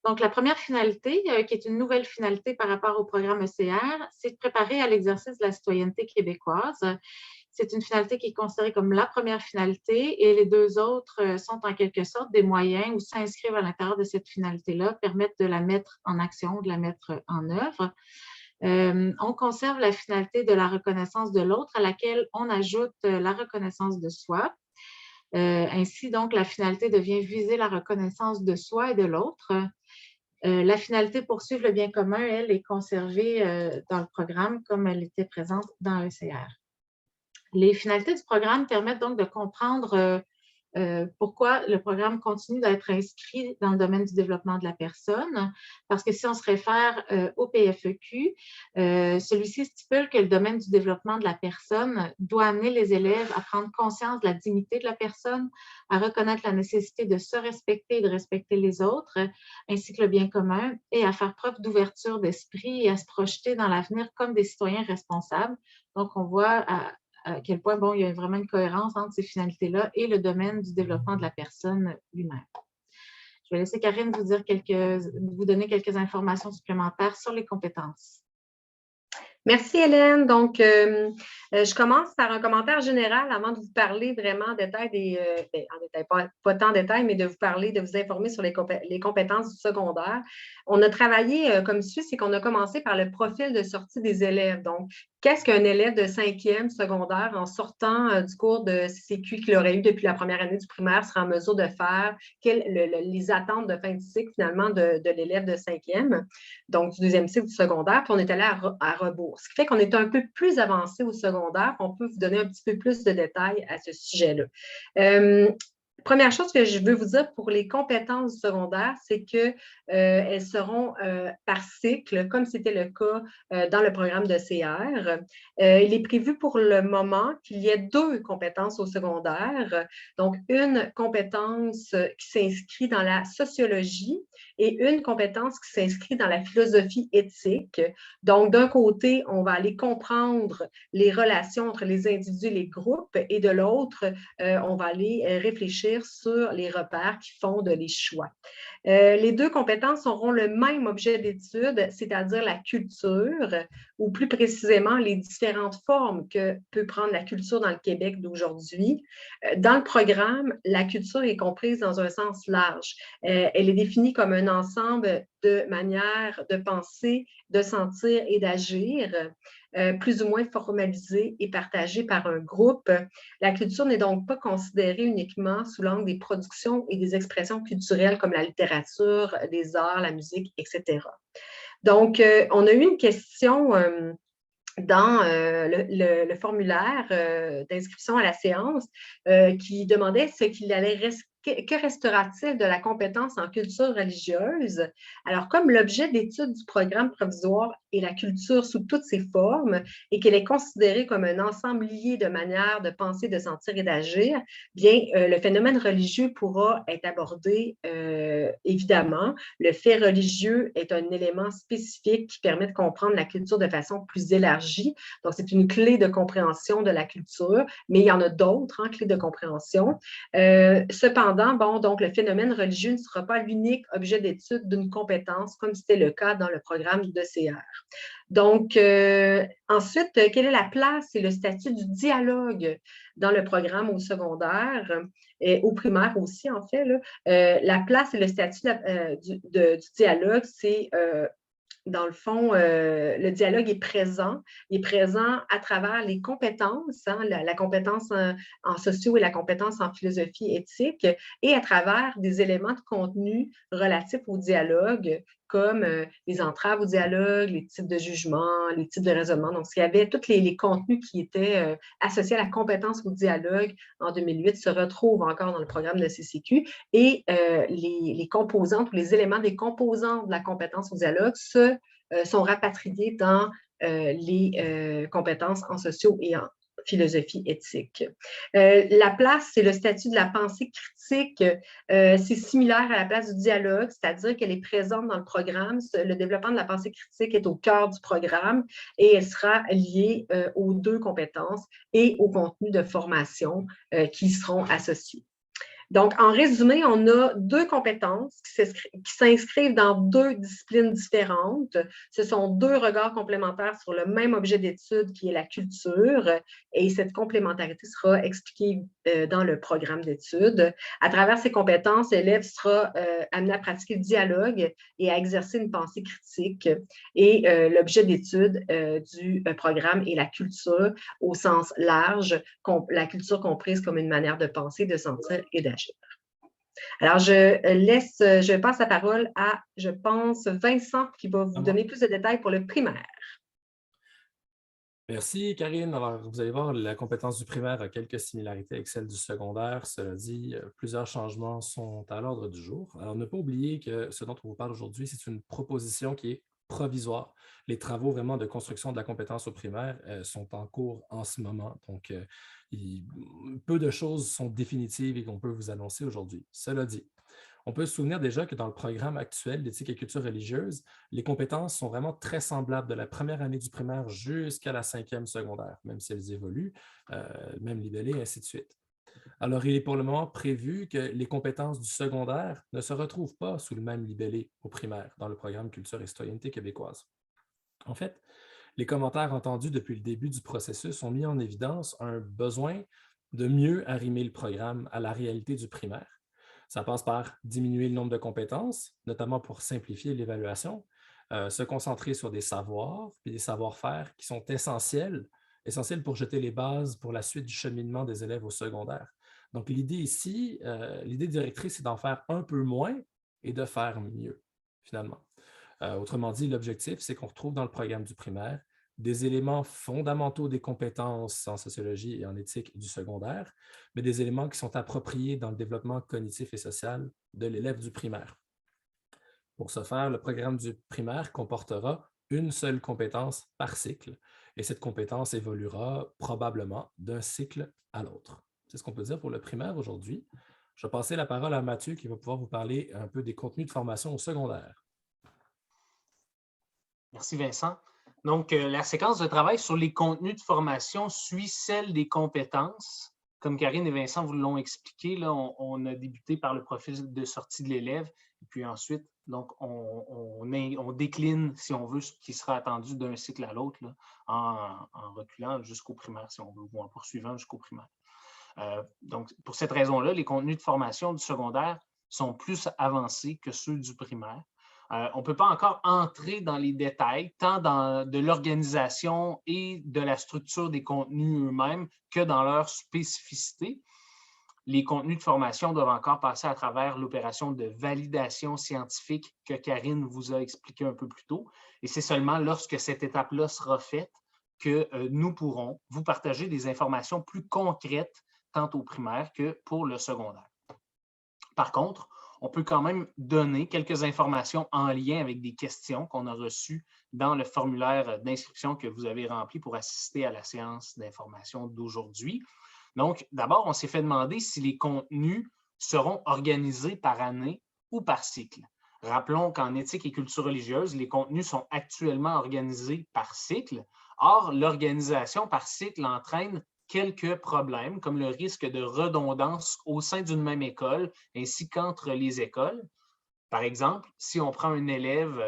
Donc, la première finalité, qui est une nouvelle finalité par rapport au programme ECR, c'est de préparer à l'exercice de la citoyenneté québécoise. C'est une finalité qui est considérée comme la première finalité et les deux autres sont en quelque sorte des moyens ou s'inscrivent à l'intérieur de cette finalité-là, permettent de la mettre en action, de la mettre en œuvre. On conserve la finalité de la reconnaissance de l'autre à laquelle on ajoute la reconnaissance de soi. Ainsi, donc, la finalité devient viser la reconnaissance de soi et de l'autre. La finalité poursuivre le bien commun, elle, est conservée dans le programme comme elle était présente dans l'ECR. Les finalités du programme permettent donc de comprendre pourquoi le programme continue d'être inscrit dans le domaine du développement de la personne, parce que si on se réfère au PFEQ, celui-ci stipule que le domaine du développement de la personne doit amener les élèves à prendre conscience de la dignité de la personne, à reconnaître la nécessité de se respecter et de respecter les autres, ainsi que le bien commun, et à faire preuve d'ouverture d'esprit et à se projeter dans l'avenir comme des citoyens responsables. Donc, on voit à quel point, bon, il y a vraiment une cohérence entre ces finalités-là et le domaine du développement de la personne lui-même. Je vais laisser Karine vous donner quelques informations supplémentaires sur les compétences. Merci, Hélène. Donc, je commence par un commentaire général avant de vous parler vraiment en détail en détail, pas tant en détail, mais de vous parler, de vous informer sur les compétences du secondaire. On a travaillé comme suit, c'est qu'on a commencé par le profil de sortie des élèves. Donc, qu'est-ce qu'un élève de 5e secondaire en sortant du cours de CCQ qu'il aurait eu depuis la première année du primaire sera en mesure de faire? Les attentes de fin de cycle, finalement, de l'élève de 5e, donc du 2e cycle du secondaire, puis on est allé à rebours. Ce qui fait qu'on est un peu plus avancé au secondaire. On peut vous donner un petit peu plus de détails à ce sujet-là. Première chose que je veux vous dire pour les compétences du secondaire, c'est qu'elles seront par cycle, comme c'était le cas dans le programme de CR. Il est prévu pour le moment qu'il y ait 2 compétences au secondaire. Donc, une compétence qui s'inscrit dans la sociologie et une compétence qui s'inscrit dans la philosophie éthique. Donc, d'un côté, on va aller comprendre les relations entre les individus et les groupes, et de l'autre, on va aller réfléchir sur les repères qui fondent les choix. Les 2 compétences auront le même objet d'étude, c'est-à-dire la culture, ou plus précisément les différentes formes que peut prendre la culture dans le Québec d'aujourd'hui. Dans le programme, la culture est comprise dans un sens large. Elle est définie comme un ensemble de manières de penser, de sentir et d'agir, plus ou moins formalisées et partagées par un groupe. La culture n'est donc pas considérée uniquement sous l'angle des productions et des expressions culturelles comme la littérature, les arts, la musique, etc. Donc, on a eu une question dans le formulaire d'inscription à la séance qui demandait ce qu'il allait que restera-t-il de la compétence en culture religieuse? Alors, comme l'objet d'étude du programme provisoire est la culture sous toutes ses formes et qu'elle est considérée comme un ensemble lié de manières de penser, de sentir et d'agir, bien, le phénomène religieux pourra être abordé évidemment. Le fait religieux est un élément spécifique qui permet de comprendre la culture de façon plus élargie. Donc, c'est une clé de compréhension de la culture, mais il y en a d'autres, clés de compréhension. Cependant, donc, le phénomène religieux ne sera pas l'unique objet d'étude d'une compétence, comme c'était le cas dans le programme de CR. Donc, ensuite, quelle est la place et le statut du dialogue dans le programme au secondaire et au primaire aussi, en fait? La place et le statut du dialogue, c'est dans le fond, le dialogue est présent. Il est présent à travers les compétences, la compétence en socio et la compétence en philosophie éthique, et à travers des éléments de contenu relatifs au dialogue, comme les entraves au dialogue, les types de jugement, les types de raisonnement. Donc, il y avait tous les contenus qui étaient associés à la compétence au dialogue en 2008 se retrouvent encore dans le programme de CCQ, et les composantes ou les éléments des composantes de la compétence au dialogue sont rapatriés dans les compétences en socio et en philosophie éthique. La place, c'est le statut de la pensée critique. C'est similaire à la place du dialogue, c'est-à-dire qu'elle est présente dans le programme. Le développement de la pensée critique est au cœur du programme et elle sera liée aux 2 compétences et au contenu de formation qui seront associés. Donc, en résumé, on a 2 compétences qui s'inscrivent dans 2 disciplines différentes. Ce sont 2 regards complémentaires sur le même objet d'étude qui est la culture, et cette complémentarité sera expliquée dans le programme d'études. À travers ces compétences, l'élève sera amené à pratiquer le dialogue et à exercer une pensée critique. Et l'objet d'étude du programme est la culture au sens large, la culture comprise comme une manière de penser, de sentir et d'agir. Alors, je passe la parole à, je pense, Vincent, qui va vous donner plus de détails pour le primaire. Merci, Karine. Alors, vous allez voir, la compétence du primaire a quelques similarités avec celle du secondaire. Cela dit, plusieurs changements sont à l'ordre du jour. Alors, ne pas oublier que ce dont on vous parle aujourd'hui, c'est une proposition qui est provisoire. Les travaux vraiment de construction de la compétence au primaire sont en cours en ce moment. Donc, peu de choses sont définitives et qu'on peut vous annoncer aujourd'hui. Cela dit, on peut se souvenir déjà que dans le programme actuel d'éthique et culture religieuse, les compétences sont vraiment très semblables de la première année du primaire jusqu'à la 5e secondaire, même si elles évoluent, même libellées, et ainsi de suite. Alors, il est pour le moment prévu que les compétences du secondaire ne se retrouvent pas sous le même libellé au primaire dans le programme Culture et citoyenneté québécoise. En fait, les commentaires entendus depuis le début du processus ont mis en évidence un besoin de mieux arrimer le programme à la réalité du primaire. Ça passe par diminuer le nombre de compétences, notamment pour simplifier l'évaluation, se concentrer sur des savoirs et des savoir-faire qui sont essentiels pour jeter les bases pour la suite du cheminement des élèves au secondaire. Donc, l'idée ici, l'idée directrice, c'est d'en faire un peu moins et de faire mieux, finalement. Autrement dit, l'objectif, c'est qu'on retrouve dans le programme du primaire des éléments fondamentaux des compétences en sociologie et en éthique du secondaire, mais des éléments qui sont appropriés dans le développement cognitif et social de l'élève du primaire. Pour ce faire, le programme du primaire comportera une seule compétence par cycle, et cette compétence évoluera probablement d'un cycle à l'autre. C'est ce qu'on peut dire pour le primaire aujourd'hui. Je vais passer la parole à Mathieu qui va pouvoir vous parler un peu des contenus de formation au secondaire. Merci Vincent. Donc, la séquence de travail sur les contenus de formation suit celle des compétences. Comme Karine et Vincent vous l'ont expliqué, là, on a débuté par le profil de sortie de l'élève, et puis ensuite, donc, on décline, si on veut, ce qui sera attendu d'un cycle à l'autre, en reculant jusqu'au primaire, si on veut, ou en poursuivant jusqu'au primaire. Donc, pour cette raison-là, les contenus de formation du secondaire sont plus avancés que ceux du primaire. On ne peut pas encore entrer dans les détails, tant de l'organisation et de la structure des contenus eux-mêmes que dans leur spécificité. Les contenus de formation doivent encore passer à travers l'opération de validation scientifique que Karine vous a expliqué un peu plus tôt. Et c'est seulement lorsque cette étape-là sera faite que nous pourrons vous partager des informations plus concrètes tant au primaire que pour le secondaire. Par contre, on peut quand même donner quelques informations en lien avec des questions qu'on a reçues dans le formulaire d'inscription que vous avez rempli pour assister à la séance d'information d'aujourd'hui. Donc, d'abord, on s'est fait demander si les contenus seront organisés par année ou par cycle. Rappelons qu'en éthique et culture religieuse, les contenus sont actuellement organisés par cycle. Or, l'organisation par cycle entraîne quelques problèmes, comme le risque de redondance au sein d'une même école, ainsi qu'entre les écoles. Par exemple, si on prend un élève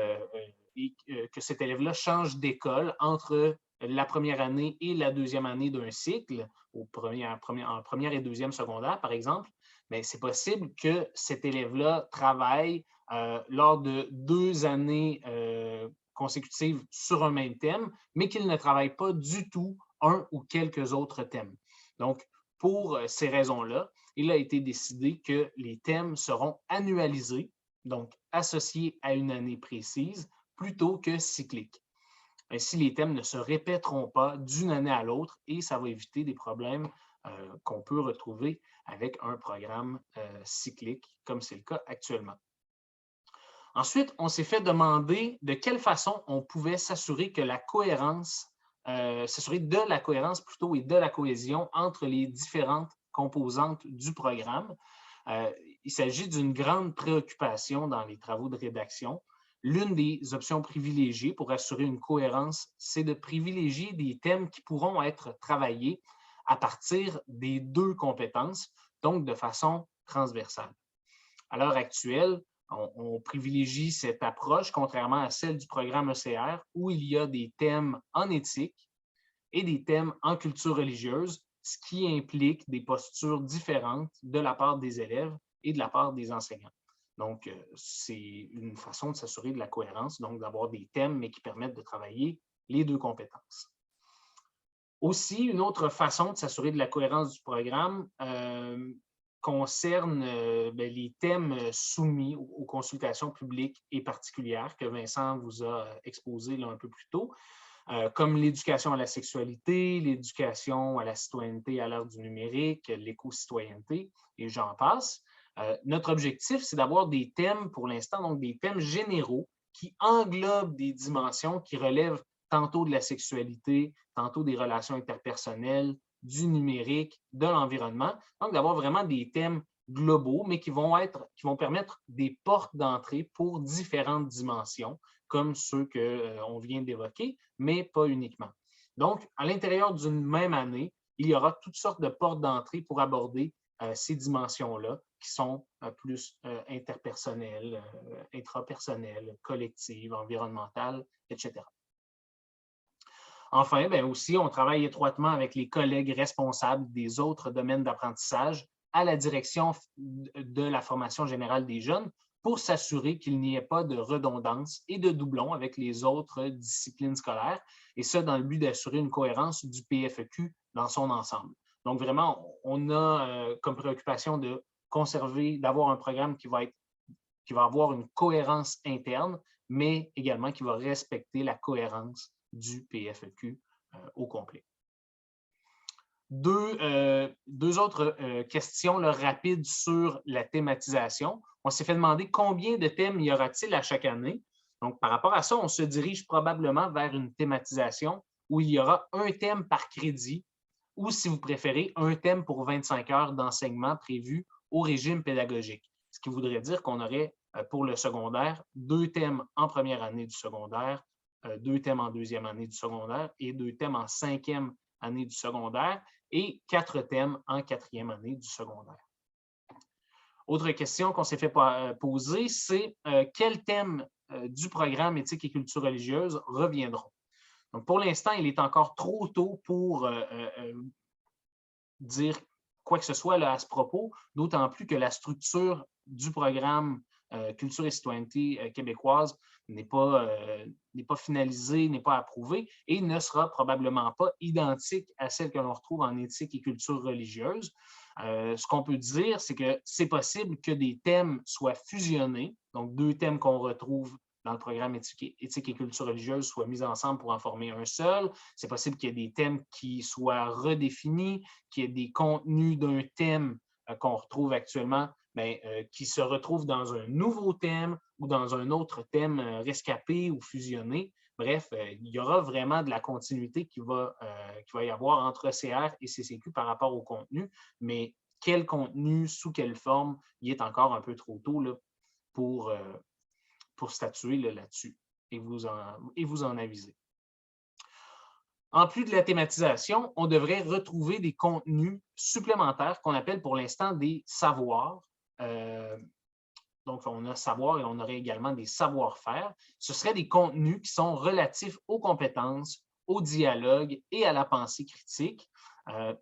et que cet élève-là change d'école entre la première année et la deuxième année d'un cycle, en première et deuxième secondaire, par exemple, bien, c'est possible que cet élève-là travaille lors de 2 années consécutives sur un même thème, mais qu'il ne travaille pas du tout un ou quelques autres thèmes. Donc, pour ces raisons-là, il a été décidé que les thèmes seront annualisés, donc associés à une année précise, plutôt que cycliques. Ainsi, les thèmes ne se répéteront pas d'une année à l'autre et ça va éviter des problèmes qu'on peut retrouver avec un programme cyclique, comme c'est le cas actuellement. Ensuite, on s'est fait demander de quelle façon on pouvait s'assurer que la cohérence s'assurer de la cohérence plutôt et de la cohésion entre les différentes composantes du programme. Il s'agit d'une grande préoccupation dans les travaux de rédaction. L'une des options privilégiées pour assurer une cohérence, c'est de privilégier des thèmes qui pourront être travaillés à partir des 2 compétences, donc de façon transversale. À l'heure actuelle, on privilégie cette approche, contrairement à celle du programme ECR, où il y a des thèmes en éthique et des thèmes en culture religieuse, ce qui implique des postures différentes de la part des élèves et de la part des enseignants. Donc, c'est une façon de s'assurer de la cohérence, donc d'avoir des thèmes, mais qui permettent de travailler les 2 compétences. Aussi, une autre façon de s'assurer de la cohérence du programme concerne les thèmes soumis aux consultations publiques et particulières que Vincent vous a exposé là, un peu plus tôt, comme l'éducation à la sexualité, l'éducation à la citoyenneté à l'ère du numérique, l'éco-citoyenneté, et j'en passe. Notre objectif, c'est d'avoir des thèmes, pour l'instant, donc des thèmes généraux qui englobent des dimensions qui relèvent tantôt de la sexualité, tantôt des relations interpersonnelles, du numérique, de l'environnement. Donc, d'avoir vraiment des thèmes globaux, mais qui vont permettre des portes d'entrée pour différentes dimensions, comme ceux qu'on vient d'évoquer, mais pas uniquement. Donc, à l'intérieur d'une même année, il y aura toutes sortes de portes d'entrée pour aborder ces dimensions-là qui sont plus interpersonnelles, intrapersonnelles, collectives, environnementales, etc. Enfin, bien aussi, on travaille étroitement avec les collègues responsables des autres domaines d'apprentissage à la direction de la formation générale des jeunes pour s'assurer qu'il n'y ait pas de redondance et de doublons avec les autres disciplines scolaires, et ça dans le but d'assurer une cohérence du PFEQ dans son ensemble. Donc, vraiment, on a comme préoccupation de conserver, d'avoir un programme qui va avoir une cohérence interne, mais également qui va respecter la cohérence du PFEQ au complet. Deux autres questions là, rapides sur la thématisation. On s'est fait demander combien de thèmes y aura-t-il à chaque année. Donc, par rapport à ça, on se dirige probablement vers une thématisation où il y aura un thème par crédit ou, si vous préférez, un thème pour 25 heures d'enseignement prévu au régime pédagogique. Ce qui voudrait dire qu'on aurait pour le secondaire 2 thèmes en première année du secondaire, 2 thèmes en deuxième année du secondaire et 2 thèmes en cinquième année du secondaire et 4 thèmes en quatrième année du secondaire. Autre question qu'on s'est fait poser, c'est quels thèmes du programme éthique et culture religieuse reviendront. Donc, pour l'instant, il est encore trop tôt pour dire quoi que ce soit là, à ce propos, d'autant plus que la structure du programme Culture et citoyenneté québécoise n'est pas finalisée, n'est pas approuvée et ne sera probablement pas identique à celle que l'on retrouve en éthique et culture religieuse. Ce qu'on peut dire, c'est que c'est possible que des thèmes soient fusionnés, donc 2 thèmes qu'on retrouve dans le programme éthique et culture religieuse soient mis ensemble pour en former un seul. C'est possible qu'il y ait des thèmes qui soient redéfinis, qu'il y ait des contenus d'un thème qu'on retrouve actuellement, qui se retrouvent dans un nouveau thème ou dans un autre thème rescapé ou fusionné. Bref, il y aura vraiment de la continuité qui va y avoir entre CR et CCQ par rapport au contenu, mais quel contenu, sous quelle forme, il est encore un peu trop tôt là, pour statuer là-dessus et vous en aviser. En plus de la thématisation, on devrait retrouver des contenus supplémentaires qu'on appelle pour l'instant des savoirs. Donc, on a savoir et on aurait également des savoir-faire. Ce seraient des contenus qui sont relatifs aux compétences, au dialogue et à la pensée critique.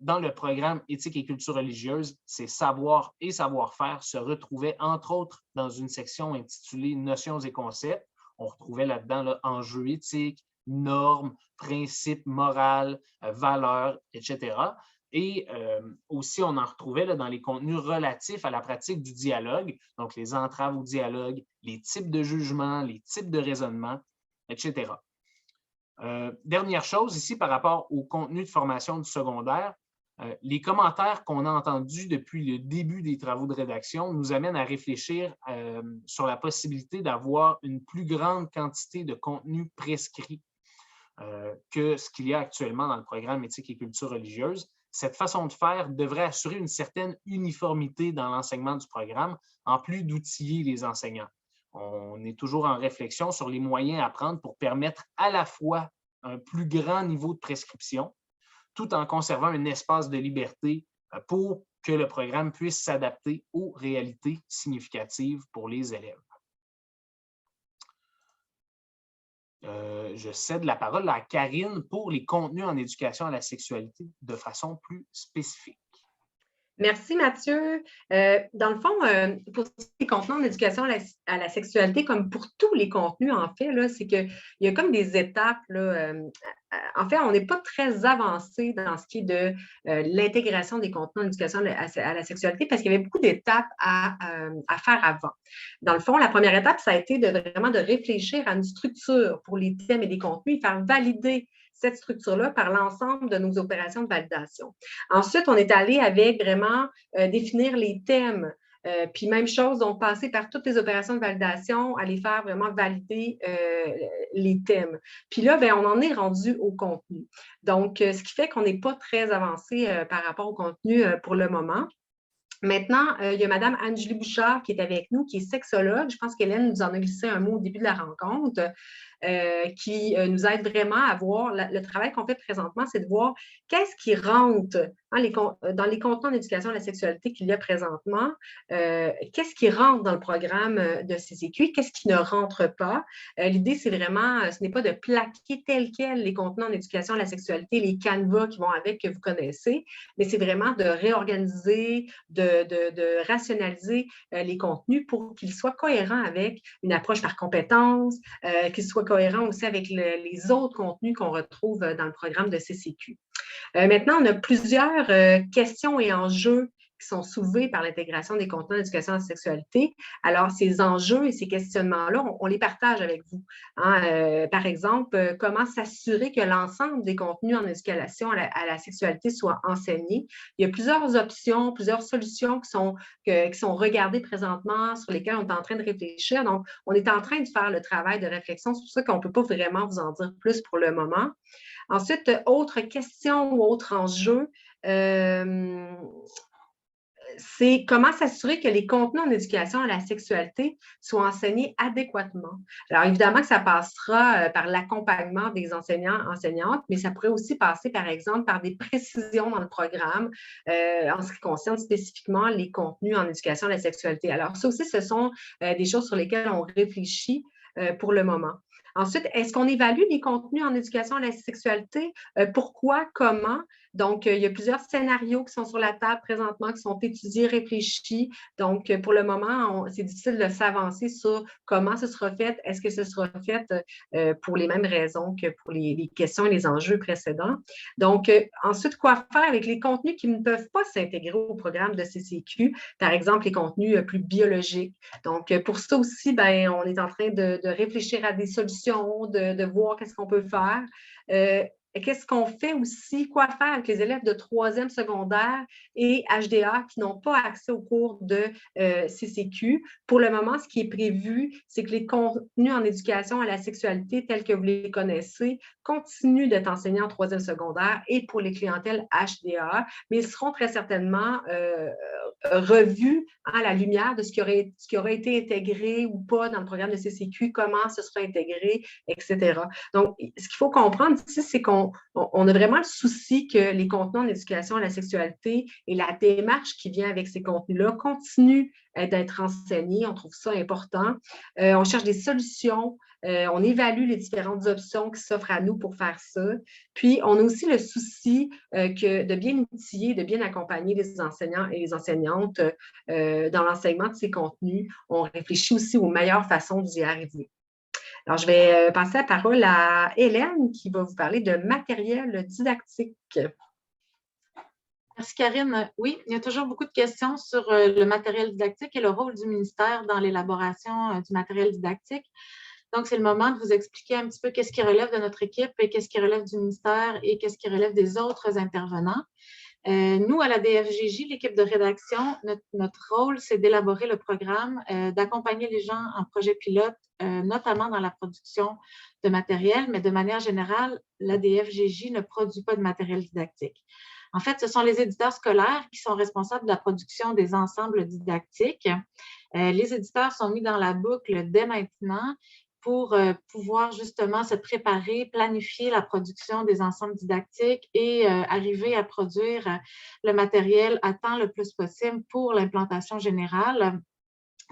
Dans le programme Éthique et culture religieuse, ces savoirs et savoir-faire se retrouvaient entre autres dans une section intitulée Notions et concepts. On retrouvait là-dedans enjeux éthiques, normes, principes, morales, valeurs, etc. Et aussi, on en retrouvait là, dans les contenus relatifs à la pratique du dialogue, donc les entraves au dialogue, les types de jugement, les types de raisonnement, etc. Dernière chose ici par rapport au contenu de formation du secondaire, les commentaires qu'on a entendus depuis le début des travaux de rédaction nous amènent à réfléchir sur la possibilité d'avoir une plus grande quantité de contenu prescrit que ce qu'il y a actuellement dans le programme Éthique et culture religieuse. Cette façon de faire devrait assurer une certaine uniformité dans l'enseignement du programme, en plus d'outiller les enseignants. On est toujours en réflexion sur les moyens à prendre pour permettre à la fois un plus grand niveau de prescription, tout en conservant un espace de liberté pour que le programme puisse s'adapter aux réalités significatives pour les élèves. Je cède la parole à Karine pour les contenus en éducation à la sexualité de façon plus spécifique. Merci, Mathieu. Dans le fond, pour les contenus en éducation à la sexualité, comme pour tous les contenus, en fait, c'est qu'il y a comme des étapes. Là, en fait, on n'est pas très avancé dans ce qui est de l'intégration des contenus en éducation à la sexualité parce qu'il y avait beaucoup d'étapes à faire avant. Dans le fond, la première étape, ça a été vraiment de réfléchir à une structure pour les thèmes et les contenus et faire valider cette structure-là par l'ensemble de nos opérations de validation. Ensuite, on est allé avec vraiment définir les thèmes. Puis même chose, donc passer par toutes les opérations de validation, aller faire vraiment valider les thèmes. Puis là, on en est rendu au contenu. Donc, ce qui fait qu'on n'est pas très avancé par rapport au contenu pour le moment. Maintenant, il y a Mme Anne-Julie Bouchard qui est avec nous, qui est sexologue. Je pense qu'Hélène nous en a glissé un mot au début de la rencontre. qui nous aide vraiment à voir, le travail qu'on fait présentement, c'est de voir qu'est-ce qui rentre dans les contenus en éducation à la sexualité qu'il y a présentement, qu'est-ce qui rentre dans le programme de CCQ, qu'est-ce qui ne rentre pas. L'idée, c'est vraiment, ce n'est pas de plaquer tel quel les contenus en éducation à la sexualité, les canevas qui vont avec que vous connaissez, mais c'est vraiment de réorganiser, de rationaliser les contenus pour qu'ils soient cohérents avec une approche par compétences, qu'ils soient cohérents aussi avec les autres contenus qu'on retrouve dans le programme de CCQ. Maintenant, on a plusieurs questions et enjeux qui sont soulevés par l'intégration des contenus d'éducation à la sexualité. Alors, ces enjeux et ces questionnements-là, on les partage avec vous. Par exemple, comment s'assurer que l'ensemble des contenus en éducation à la sexualité soient enseignés. Il y a plusieurs options, plusieurs solutions qui sont regardées présentement, sur lesquelles on est en train de réfléchir. Donc, on est en train de faire le travail de réflexion. C'est pour ça qu'on ne peut pas vraiment vous en dire plus pour le moment. Ensuite, autre question ou autre enjeu, c'est comment s'assurer que les contenus en éducation à la sexualité soient enseignés adéquatement. Alors, évidemment que ça passera par l'accompagnement des enseignants, enseignantes, mais ça pourrait aussi passer, par exemple, par des précisions dans le programme en ce qui concerne spécifiquement les contenus en éducation à la sexualité. Alors, ça aussi, ce sont des choses sur lesquelles on réfléchit pour le moment. Ensuite, est-ce qu'on évalue les contenus en éducation à la sexualité? Pourquoi? Comment? Donc, il y a plusieurs scénarios qui sont sur la table présentement, qui sont étudiés, réfléchis. Donc, pour le moment, c'est difficile de s'avancer sur comment ce sera fait. Est-ce que ce sera fait pour les mêmes raisons que pour les questions et les enjeux précédents? Donc, ensuite, quoi faire avec les contenus qui ne peuvent pas s'intégrer au programme de CCQ? Par exemple, les contenus plus biologiques. Donc, pour ça aussi, on est en train de réfléchir à des solutions, de voir qu'est-ce qu'on peut faire. Qu'est-ce qu'on fait aussi, quoi faire avec les élèves de 3e secondaire et HDA qui n'ont pas accès aux cours de CCQ. Pour le moment, ce qui est prévu, c'est que les contenus en éducation à la sexualité tels que vous les connaissez continuent d'être enseignés en 3e secondaire et pour les clientèles HDA, mais ils seront très certainement revus à la lumière de ce qui aurait été intégré ou pas dans le programme de CCQ, comment ce sera intégré, etc. Donc, ce qu'il faut comprendre ici, c'est qu'on a vraiment le souci que les contenus en éducation à la sexualité et la démarche qui vient avec ces contenus-là continuent d'être enseignés. On trouve ça important. On cherche des solutions. On évalue les différentes options qui s'offrent à nous pour faire ça. Puis, on a aussi le souci de bien outiller, de bien accompagner les enseignants et les enseignantes dans l'enseignement de ces contenus. On réfléchit aussi aux meilleures façons d'y arriver. Alors, je vais passer la parole à Hélène qui va vous parler de matériel didactique. Merci, Karine. Oui, il y a toujours beaucoup de questions sur le matériel didactique et le rôle du ministère dans l'élaboration du matériel didactique. Donc, c'est le moment de vous expliquer un petit peu qu'est-ce qui relève de notre équipe et qu'est-ce qui relève du ministère et qu'est-ce qui relève des autres intervenants. Nous, à la DFGJ, l'équipe de rédaction, notre rôle, c'est d'élaborer le programme, d'accompagner les gens en projet pilote, notamment dans la production de matériel, mais de manière générale, la DFGJ ne produit pas de matériel didactique. En fait, ce sont les éditeurs scolaires qui sont responsables de la production des ensembles didactiques. Les éditeurs sont mis dans la boucle dès maintenant pour pouvoir justement se préparer, planifier la production des ensembles didactiques et arriver à produire le matériel à temps le plus possible pour l'implantation générale.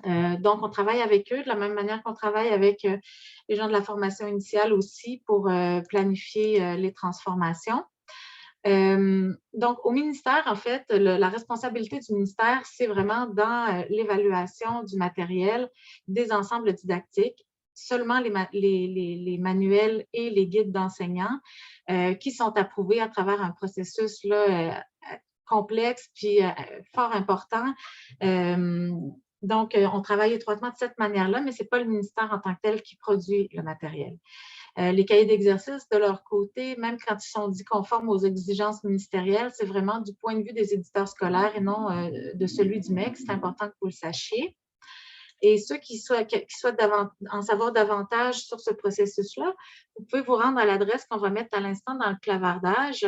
Donc, on travaille avec eux de la même manière qu'on travaille avec les gens de la formation initiale aussi pour planifier les transformations. Donc, au ministère, en fait, la responsabilité du ministère, c'est vraiment dans l'évaluation du matériel des ensembles didactiques, seulement les manuels et les guides d'enseignants qui sont approuvés à travers un processus là, complexe puis fort important. Donc, on travaille étroitement de cette manière-là, mais ce n'est pas le ministère en tant que tel qui produit le matériel. Les cahiers d'exercice, de leur côté, même quand ils sont dits conformes aux exigences ministérielles, c'est vraiment du point de vue des éditeurs scolaires et non de celui du MEC. C'est important que vous le sachiez. Et ceux qui souhaitent en savoir davantage sur ce processus-là, vous pouvez vous rendre à l'adresse qu'on va mettre à l'instant dans le clavardage.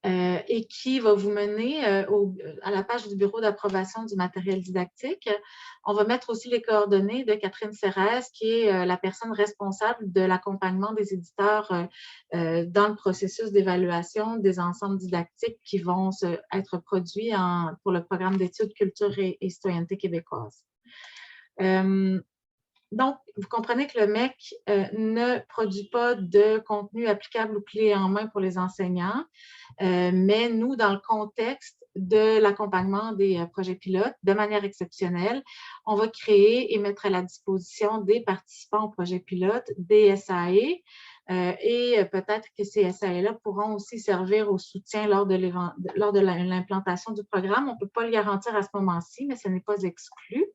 et qui va vous mener à la page du bureau d'approbation du matériel didactique. On va mettre aussi les coordonnées de Catherine Serres, qui est la personne responsable de l'accompagnement des éditeurs dans le processus d'évaluation des ensembles didactiques qui vont être produits pour le programme d'études culture et citoyenneté québécoise. Donc, vous comprenez que le MEC ne produit pas de contenu applicable ou clé en main pour les enseignants, mais nous, dans le contexte de l'accompagnement des projets pilotes, de manière exceptionnelle, on va créer et mettre à la disposition des participants au projet pilote des SAE et peut-être que ces SAE-là pourront aussi servir au soutien lors de l'implantation du programme. On ne peut pas le garantir à ce moment-ci, mais ce n'est pas exclu.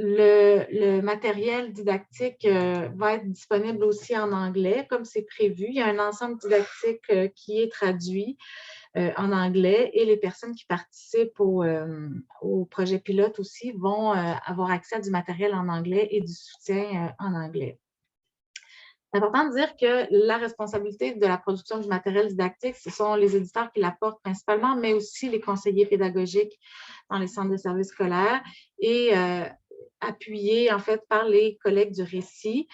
Le matériel didactique va être disponible aussi en anglais, comme c'est prévu. Il y a un ensemble didactique qui est traduit en anglais et les personnes qui participent au projet pilote aussi vont avoir accès à du matériel en anglais et du soutien en anglais. C'est important de dire que la responsabilité de la production du matériel didactique, ce sont les éditeurs qui l'apportent principalement, mais aussi les conseillers pédagogiques dans les centres de services scolaires et appuyés en fait par les collègues du récit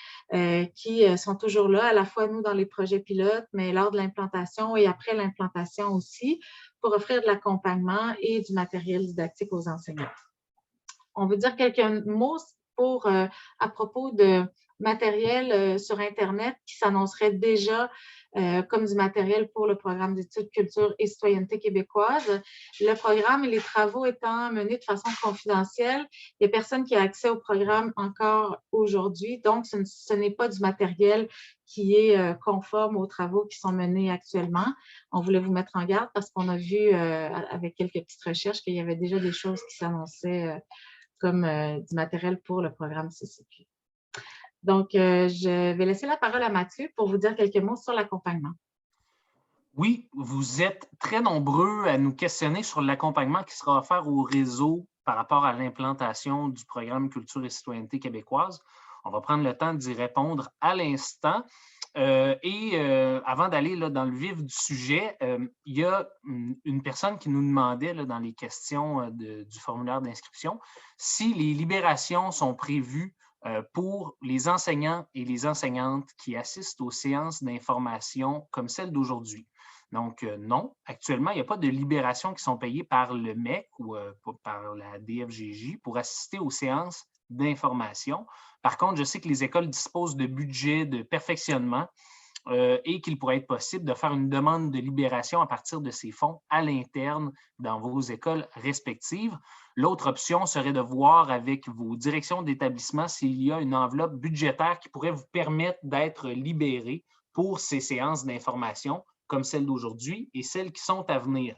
qui sont toujours là, à la fois nous dans les projets pilotes, mais lors de l'implantation et après l'implantation aussi, pour offrir de l'accompagnement et du matériel didactique aux enseignants. On veut dire quelques mots à propos de matériel sur Internet qui s'annoncerait déjà comme du matériel pour le programme d'études culture et citoyenneté québécoise. Le programme et les travaux étant menés de façon confidentielle, il n'y a personne qui a accès au programme encore aujourd'hui, donc ce n'est pas du matériel qui est conforme aux travaux qui sont menés actuellement. On voulait vous mettre en garde parce qu'on a vu avec quelques petites recherches qu'il y avait déjà des choses qui s'annonçaient comme du matériel pour le programme CCQ. Donc, je vais laisser la parole à Mathieu pour vous dire quelques mots sur l'accompagnement. Oui, vous êtes très nombreux à nous questionner sur l'accompagnement qui sera offert au réseau par rapport à l'implantation du programme Culture et citoyenneté québécoise. On va prendre le temps d'y répondre à l'instant. Avant d'aller dans le vif du sujet, il y a une personne qui nous demandait dans les questions du formulaire d'inscription si les libérations sont prévues pour les enseignants et les enseignantes qui assistent aux séances d'information comme celle d'aujourd'hui. Donc, non, actuellement, il n'y a pas de libérations qui sont payées par le MEC ou par la DFGJ pour assister aux séances d'information. Par contre, je sais que les écoles disposent de budgets de perfectionnement et qu'il pourrait être possible de faire une demande de libération à partir de ces fonds à l'interne dans vos écoles respectives. L'autre option serait de voir avec vos directions d'établissement s'il y a une enveloppe budgétaire qui pourrait vous permettre d'être libéré pour ces séances d'information comme celles d'aujourd'hui et celles qui sont à venir.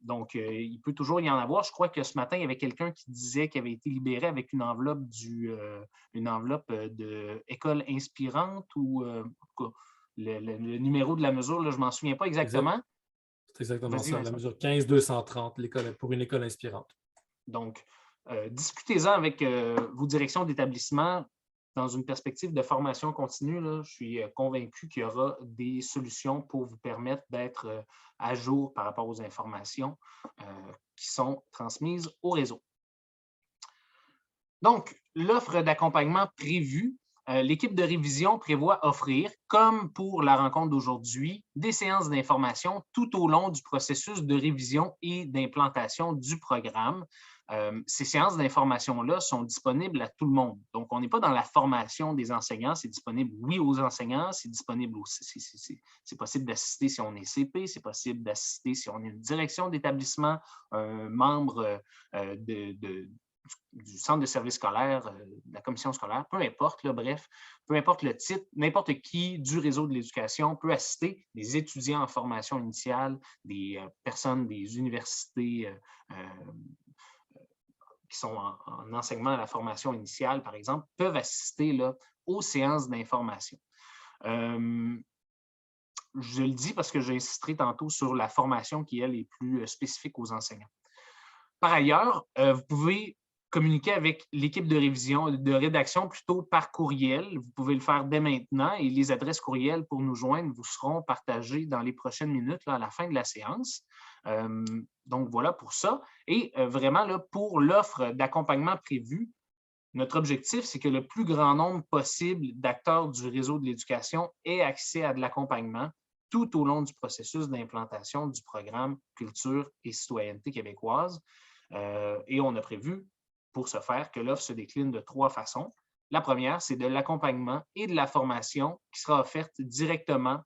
Donc, il peut toujours y en avoir. Je crois que ce matin, il y avait quelqu'un qui disait qu'il avait été libéré avec une enveloppe de école inspirante ou le numéro de la mesure, là, je ne m'en souviens pas exactement. C'est exactement ça, la mesure 15-230 pour une école inspirante. Donc, discutez-en avec vos directions d'établissement dans une perspective de formation continue. Là, je suis convaincu qu'il y aura des solutions pour vous permettre d'être à jour par rapport aux informations qui sont transmises au réseau. Donc, l'offre d'accompagnement prévue, l'équipe de révision prévoit offrir, comme pour la rencontre d'aujourd'hui, des séances d'information tout au long du processus de révision et d'implantation du programme. Ces séances d'information-là sont disponibles à tout le monde. Donc, on n'est pas dans la formation des enseignants. C'est disponible, oui, aux enseignants. C'est disponible aussi. C'est possible d'assister si on est CP. C'est possible d'assister si on est une direction d'établissement, un membre du centre de service scolaire, de la commission scolaire, peu importe, là, bref, peu importe le titre, n'importe qui du réseau de l'éducation peut assister, des étudiants en formation initiale, des personnes des universités qui sont en enseignement à la formation initiale, par exemple, peuvent assister là, aux séances d'information. Je le dis parce que j'ai insisté tantôt sur la formation qui, elle, est plus spécifique aux enseignants. Par ailleurs, vous pouvez communiquer avec l'équipe de rédaction plutôt par courriel. Vous pouvez le faire dès maintenant et les adresses courriel pour nous joindre vous seront partagées dans les prochaines minutes là, à la fin de la séance. Donc, voilà pour ça. Et vraiment, là, pour l'offre d'accompagnement prévue, notre objectif, c'est que le plus grand nombre possible d'acteurs du réseau de l'éducation aient accès à de l'accompagnement tout au long du processus d'implantation du programme Culture et citoyenneté québécoise. Et on a prévu, pour ce faire, que l'offre se décline de 3 façons. La première, c'est de l'accompagnement et de la formation qui sera offerte directement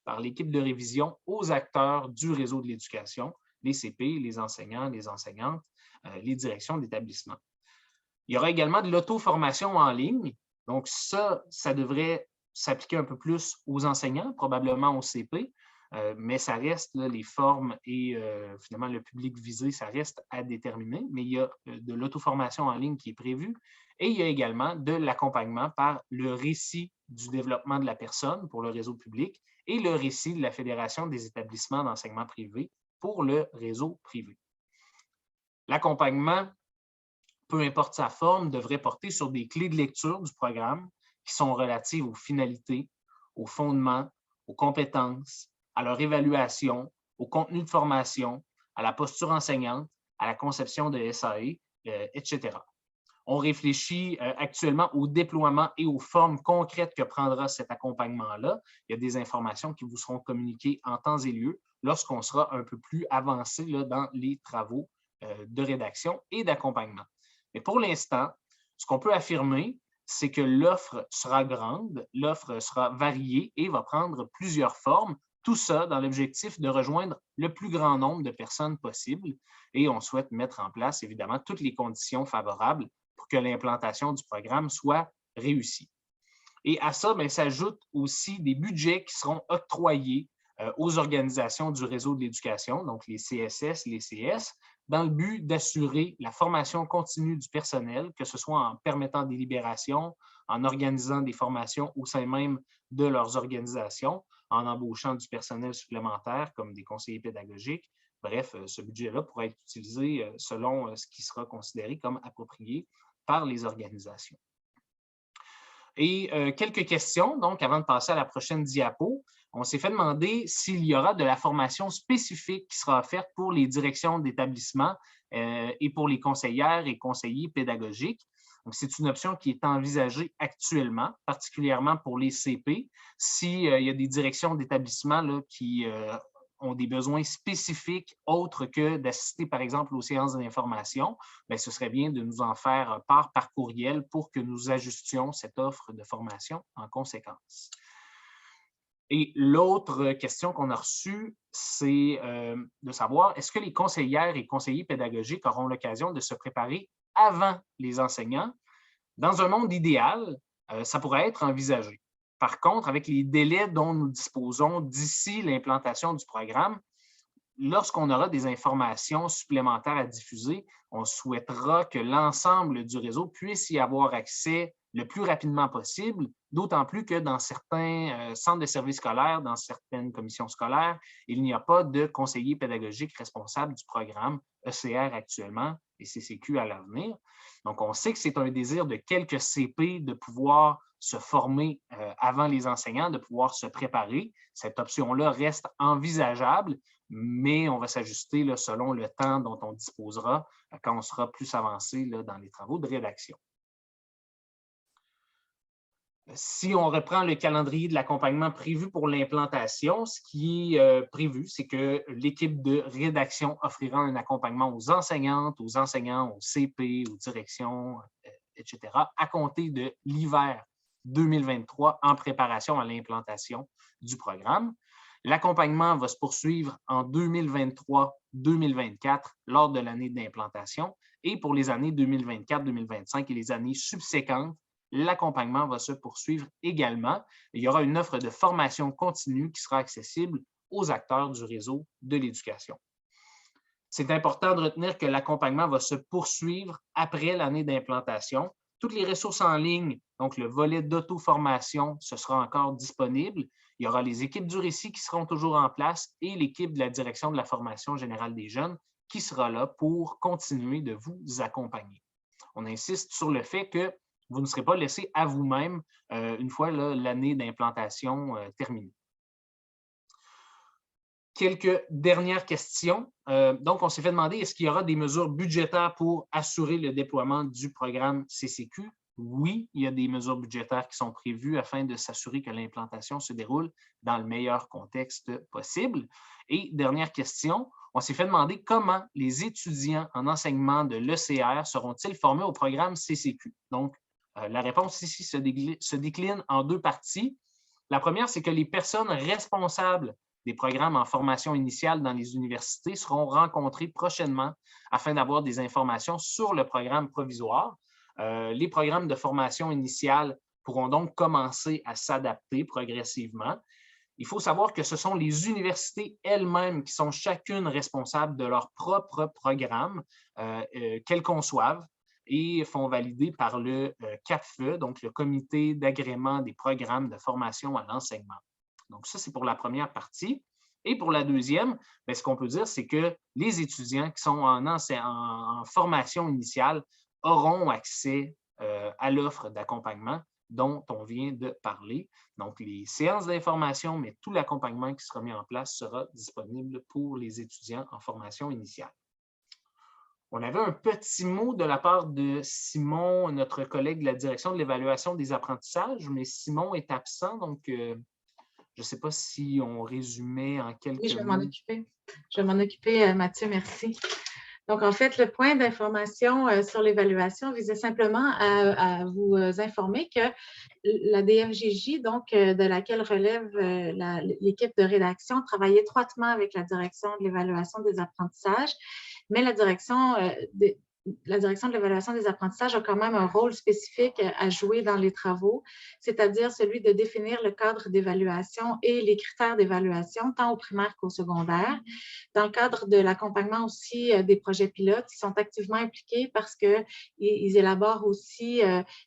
par l'équipe de révision aux acteurs du réseau de l'éducation, les CP, les enseignants, les enseignantes, les directions d'établissement. Il y aura également de l'auto-formation en ligne. Donc, ça devrait s'appliquer un peu plus aux enseignants, probablement aux CP, mais ça reste, là, les formes et finalement le public visé, ça reste à déterminer. Mais il y a de l'auto-formation en ligne qui est prévue et il y a également de l'accompagnement par le récit du développement de la personne pour le réseau public et le récit de la Fédération des établissements d'enseignement privé pour le réseau privé. L'accompagnement, peu importe sa forme, devrait porter sur des clés de lecture du programme qui sont relatives aux finalités, aux fondements, aux compétences, à leur évaluation, au contenu de formation, à la posture enseignante, à la conception de SAE, etc. On réfléchit actuellement au déploiement et aux formes concrètes que prendra cet accompagnement-là. Il y a des informations qui vous seront communiquées en temps et lieu lorsqu'on sera un peu plus avancé là, dans les travaux de rédaction et d'accompagnement. Mais pour l'instant, ce qu'on peut affirmer, c'est que l'offre sera grande, l'offre sera variée et va prendre plusieurs formes, tout ça dans l'objectif de rejoindre le plus grand nombre de personnes possible. Et on souhaite mettre en place, évidemment, toutes les conditions favorables pour que l'implantation du programme soit réussie. Et à ça, s'ajoutent aussi des budgets qui seront octroyés aux organisations du réseau de l'éducation, donc les CSS, les CS, dans le but d'assurer la formation continue du personnel, que ce soit en permettant des libérations, en organisant des formations au sein même de leurs organisations, en embauchant du personnel supplémentaire comme des conseillers pédagogiques. Bref, ce budget-là pourra être utilisé selon ce qui sera considéré comme approprié par les organisations. Et quelques questions, donc, avant de passer à la prochaine diapo. On s'est fait demander s'il y aura de la formation spécifique qui sera offerte pour les directions d'établissement et pour les conseillères et conseillers pédagogiques. Donc, c'est une option qui est envisagée actuellement, particulièrement pour les CP. S'il y a des directions d'établissement qui ont des besoins spécifiques autres que d'assister, par exemple, aux séances d'information, ce serait bien de nous en faire part par courriel pour que nous ajustions cette offre de formation en conséquence. Et l'autre question qu'on a reçue, c'est de savoir, est-ce que les conseillères et conseillers pédagogiques auront l'occasion de se préparer avant les enseignants? Dans un monde idéal, ça pourrait être envisagé. Par contre, avec les délais dont nous disposons d'ici l'implantation du programme, lorsqu'on aura des informations supplémentaires à diffuser, on souhaitera que l'ensemble du réseau puisse y avoir accès le plus rapidement possible, d'autant plus que dans certains centres de services scolaires, dans certaines commissions scolaires, il n'y a pas de conseiller pédagogique responsable du programme ECR actuellement et CCQ à l'avenir. Donc, on sait que c'est un désir de quelques CP de pouvoir se former avant les enseignants, de pouvoir se préparer. Cette option-là reste envisageable, mais on va s'ajuster selon le temps dont on disposera quand on sera plus avancé dans les travaux de rédaction. Si on reprend le calendrier de l'accompagnement prévu pour l'implantation, ce qui est prévu, c'est que l'équipe de rédaction offrira un accompagnement aux enseignantes, aux enseignants, aux CP, aux directions, etc., à compter de l'hiver 2023 en préparation à l'implantation du programme. L'accompagnement va se poursuivre en 2023-2024 lors de l'année d'implantation et pour les années 2024-2025 et les années subséquentes, l'accompagnement va se poursuivre également. Il y aura une offre de formation continue qui sera accessible aux acteurs du réseau de l'éducation. C'est important de retenir que l'accompagnement va se poursuivre après l'année d'implantation. Toutes les ressources en ligne, donc le volet d'auto-formation, ce sera encore disponible. Il y aura les équipes du récit qui seront toujours en place et l'équipe de la direction de la formation générale des jeunes qui sera là pour continuer de vous accompagner. On insiste sur le fait que vous ne serez pas laissé à vous-même une fois l'année d'implantation terminée. Quelques dernières questions. Donc, on s'est fait demander, est-ce qu'il y aura des mesures budgétaires pour assurer le déploiement du programme CCQ? Oui, il y a des mesures budgétaires qui sont prévues afin de s'assurer que l'implantation se déroule dans le meilleur contexte possible. Et dernière question, on s'est fait demander comment les étudiants en enseignement de l'ECR seront-ils formés au programme CCQ? Donc, la réponse ici se décline en deux parties. La première, c'est que les personnes responsables des programmes en formation initiale dans les universités seront rencontrés prochainement afin d'avoir des informations sur le programme provisoire. Les programmes de formation initiale pourront donc commencer à s'adapter progressivement. Il faut savoir que ce sont les universités elles-mêmes qui sont chacune responsables de leur propre programme qu'elles conçoivent et font valider par le CAPFE, donc le Comité d'agrément des programmes de formation à l'enseignement. Donc, ça, c'est pour la première partie. Et pour la deuxième, bien, ce qu'on peut dire, c'est que les étudiants qui sont en formation initiale auront accès à l'offre d'accompagnement dont on vient de parler. Donc, les séances d'information, mais tout l'accompagnement qui sera mis en place sera disponible pour les étudiants en formation initiale. On avait un petit mot de la part de Simon, notre collègue de la direction de l'évaluation des apprentissages, mais Simon est absent, donc je ne sais pas si on résumait en quelques mots. Oui, je vais m'en occuper. Je vais m'en occuper, Mathieu, merci. Donc, en fait, le point d'information sur l'évaluation visait simplement à vous informer que la DFGJ, donc de laquelle relève l'équipe de rédaction, travaille étroitement avec la direction de l'évaluation des apprentissages, mais la direction de l'évaluation des apprentissages a quand même un rôle spécifique à jouer dans les travaux, c'est-à-dire celui de définir le cadre d'évaluation et les critères d'évaluation, tant au primaire qu'au secondaire. Dans le cadre de l'accompagnement aussi des projets pilotes, ils sont activement impliqués parce qu'ils élaborent aussi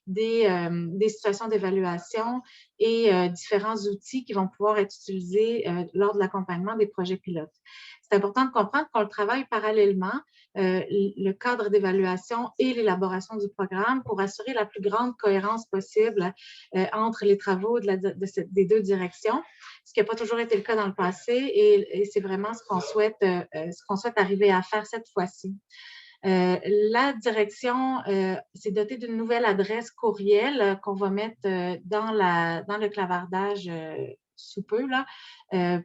des situations d'évaluation et différents outils qui vont pouvoir être utilisés lors de l'accompagnement des projets pilotes. C'est important de comprendre qu'on le travaille parallèlement, le cadre d'évaluation et l'élaboration du programme pour assurer la plus grande cohérence possible entre les travaux des deux directions, ce qui n'a pas toujours été le cas dans le passé et c'est vraiment ce qu'on souhaite arriver à faire cette fois-ci. La direction s'est dotée d'une nouvelle adresse courriel qu'on va mettre dans le clavardage sous peu, là,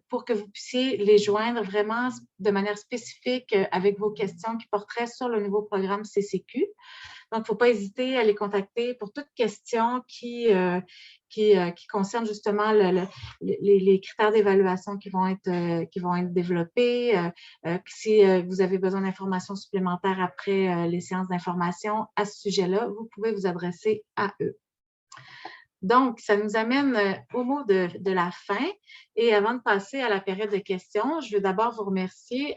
pour que vous puissiez les joindre vraiment de manière spécifique avec vos questions qui porteraient sur le nouveau programme CCQ. Donc, il ne faut pas hésiter à les contacter pour toute question qui concerne justement les critères d'évaluation qui vont être développés. Si vous avez besoin d'informations supplémentaires après les séances d'information à ce sujet-là, vous pouvez vous adresser à eux. Donc, ça nous amène au mot de la fin. Et avant de passer à la période de questions, je veux d'abord vous remercier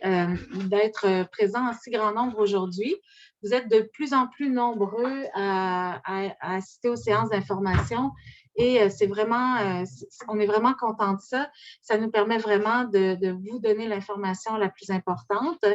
d'être présents en si grand nombre aujourd'hui. Vous êtes de plus en plus nombreux à assister aux séances d'information et c'est vraiment, on est vraiment content de ça. Ça nous permet vraiment de vous donner l'information la plus importante.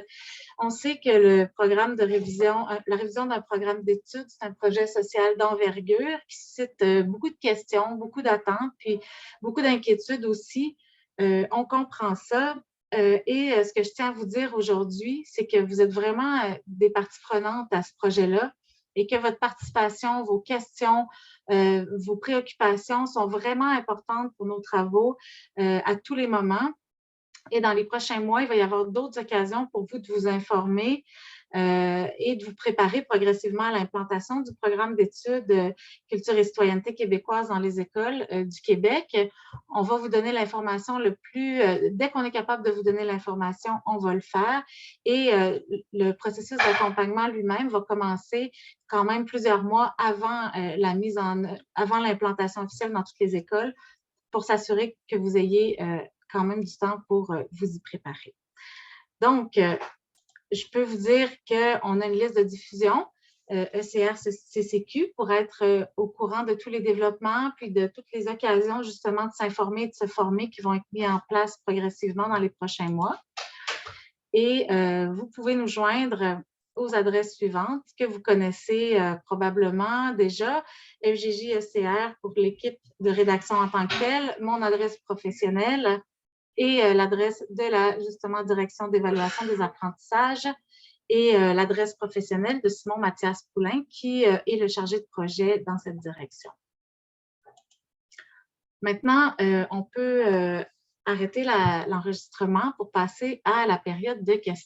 On sait que le programme de révision, la révision d'un programme d'études, c'est un projet social d'envergure qui suscite beaucoup de questions, beaucoup d'attentes, puis beaucoup d'inquiétudes aussi. On comprend ça. Et ce que je tiens à vous dire aujourd'hui, c'est que vous êtes vraiment des parties prenantes à ce projet-là et que votre participation, vos questions, vos préoccupations sont vraiment importantes pour nos travaux à tous les moments. Et dans les prochains mois, il va y avoir d'autres occasions pour vous de vous informer et de vous préparer progressivement à l'implantation du programme d'études culture et citoyenneté québécoise dans les écoles du Québec. On va vous donner l'information dès qu'on est capable de vous donner l'information, on va le faire. Et le processus d'accompagnement lui-même va commencer quand même plusieurs mois avant avant l'implantation officielle dans toutes les écoles pour s'assurer que vous ayez quand même du temps pour vous y préparer. Donc, je peux vous dire qu'on a une liste de diffusion ECR-CCQ pour être au courant de tous les développements puis de toutes les occasions justement de s'informer et de se former qui vont être mis en place progressivement dans les prochains mois. Et vous pouvez nous joindre aux adresses suivantes que vous connaissez probablement déjà. FGJ-ECR pour l'équipe de rédaction en tant que telle, mon adresse professionnelle et l'adresse de la, justement, direction d'évaluation des apprentissages et l'adresse professionnelle de Simon Mathias Poulain, qui est le chargé de projet dans cette direction. Maintenant, on peut arrêter l'enregistrement pour passer à la période de questions.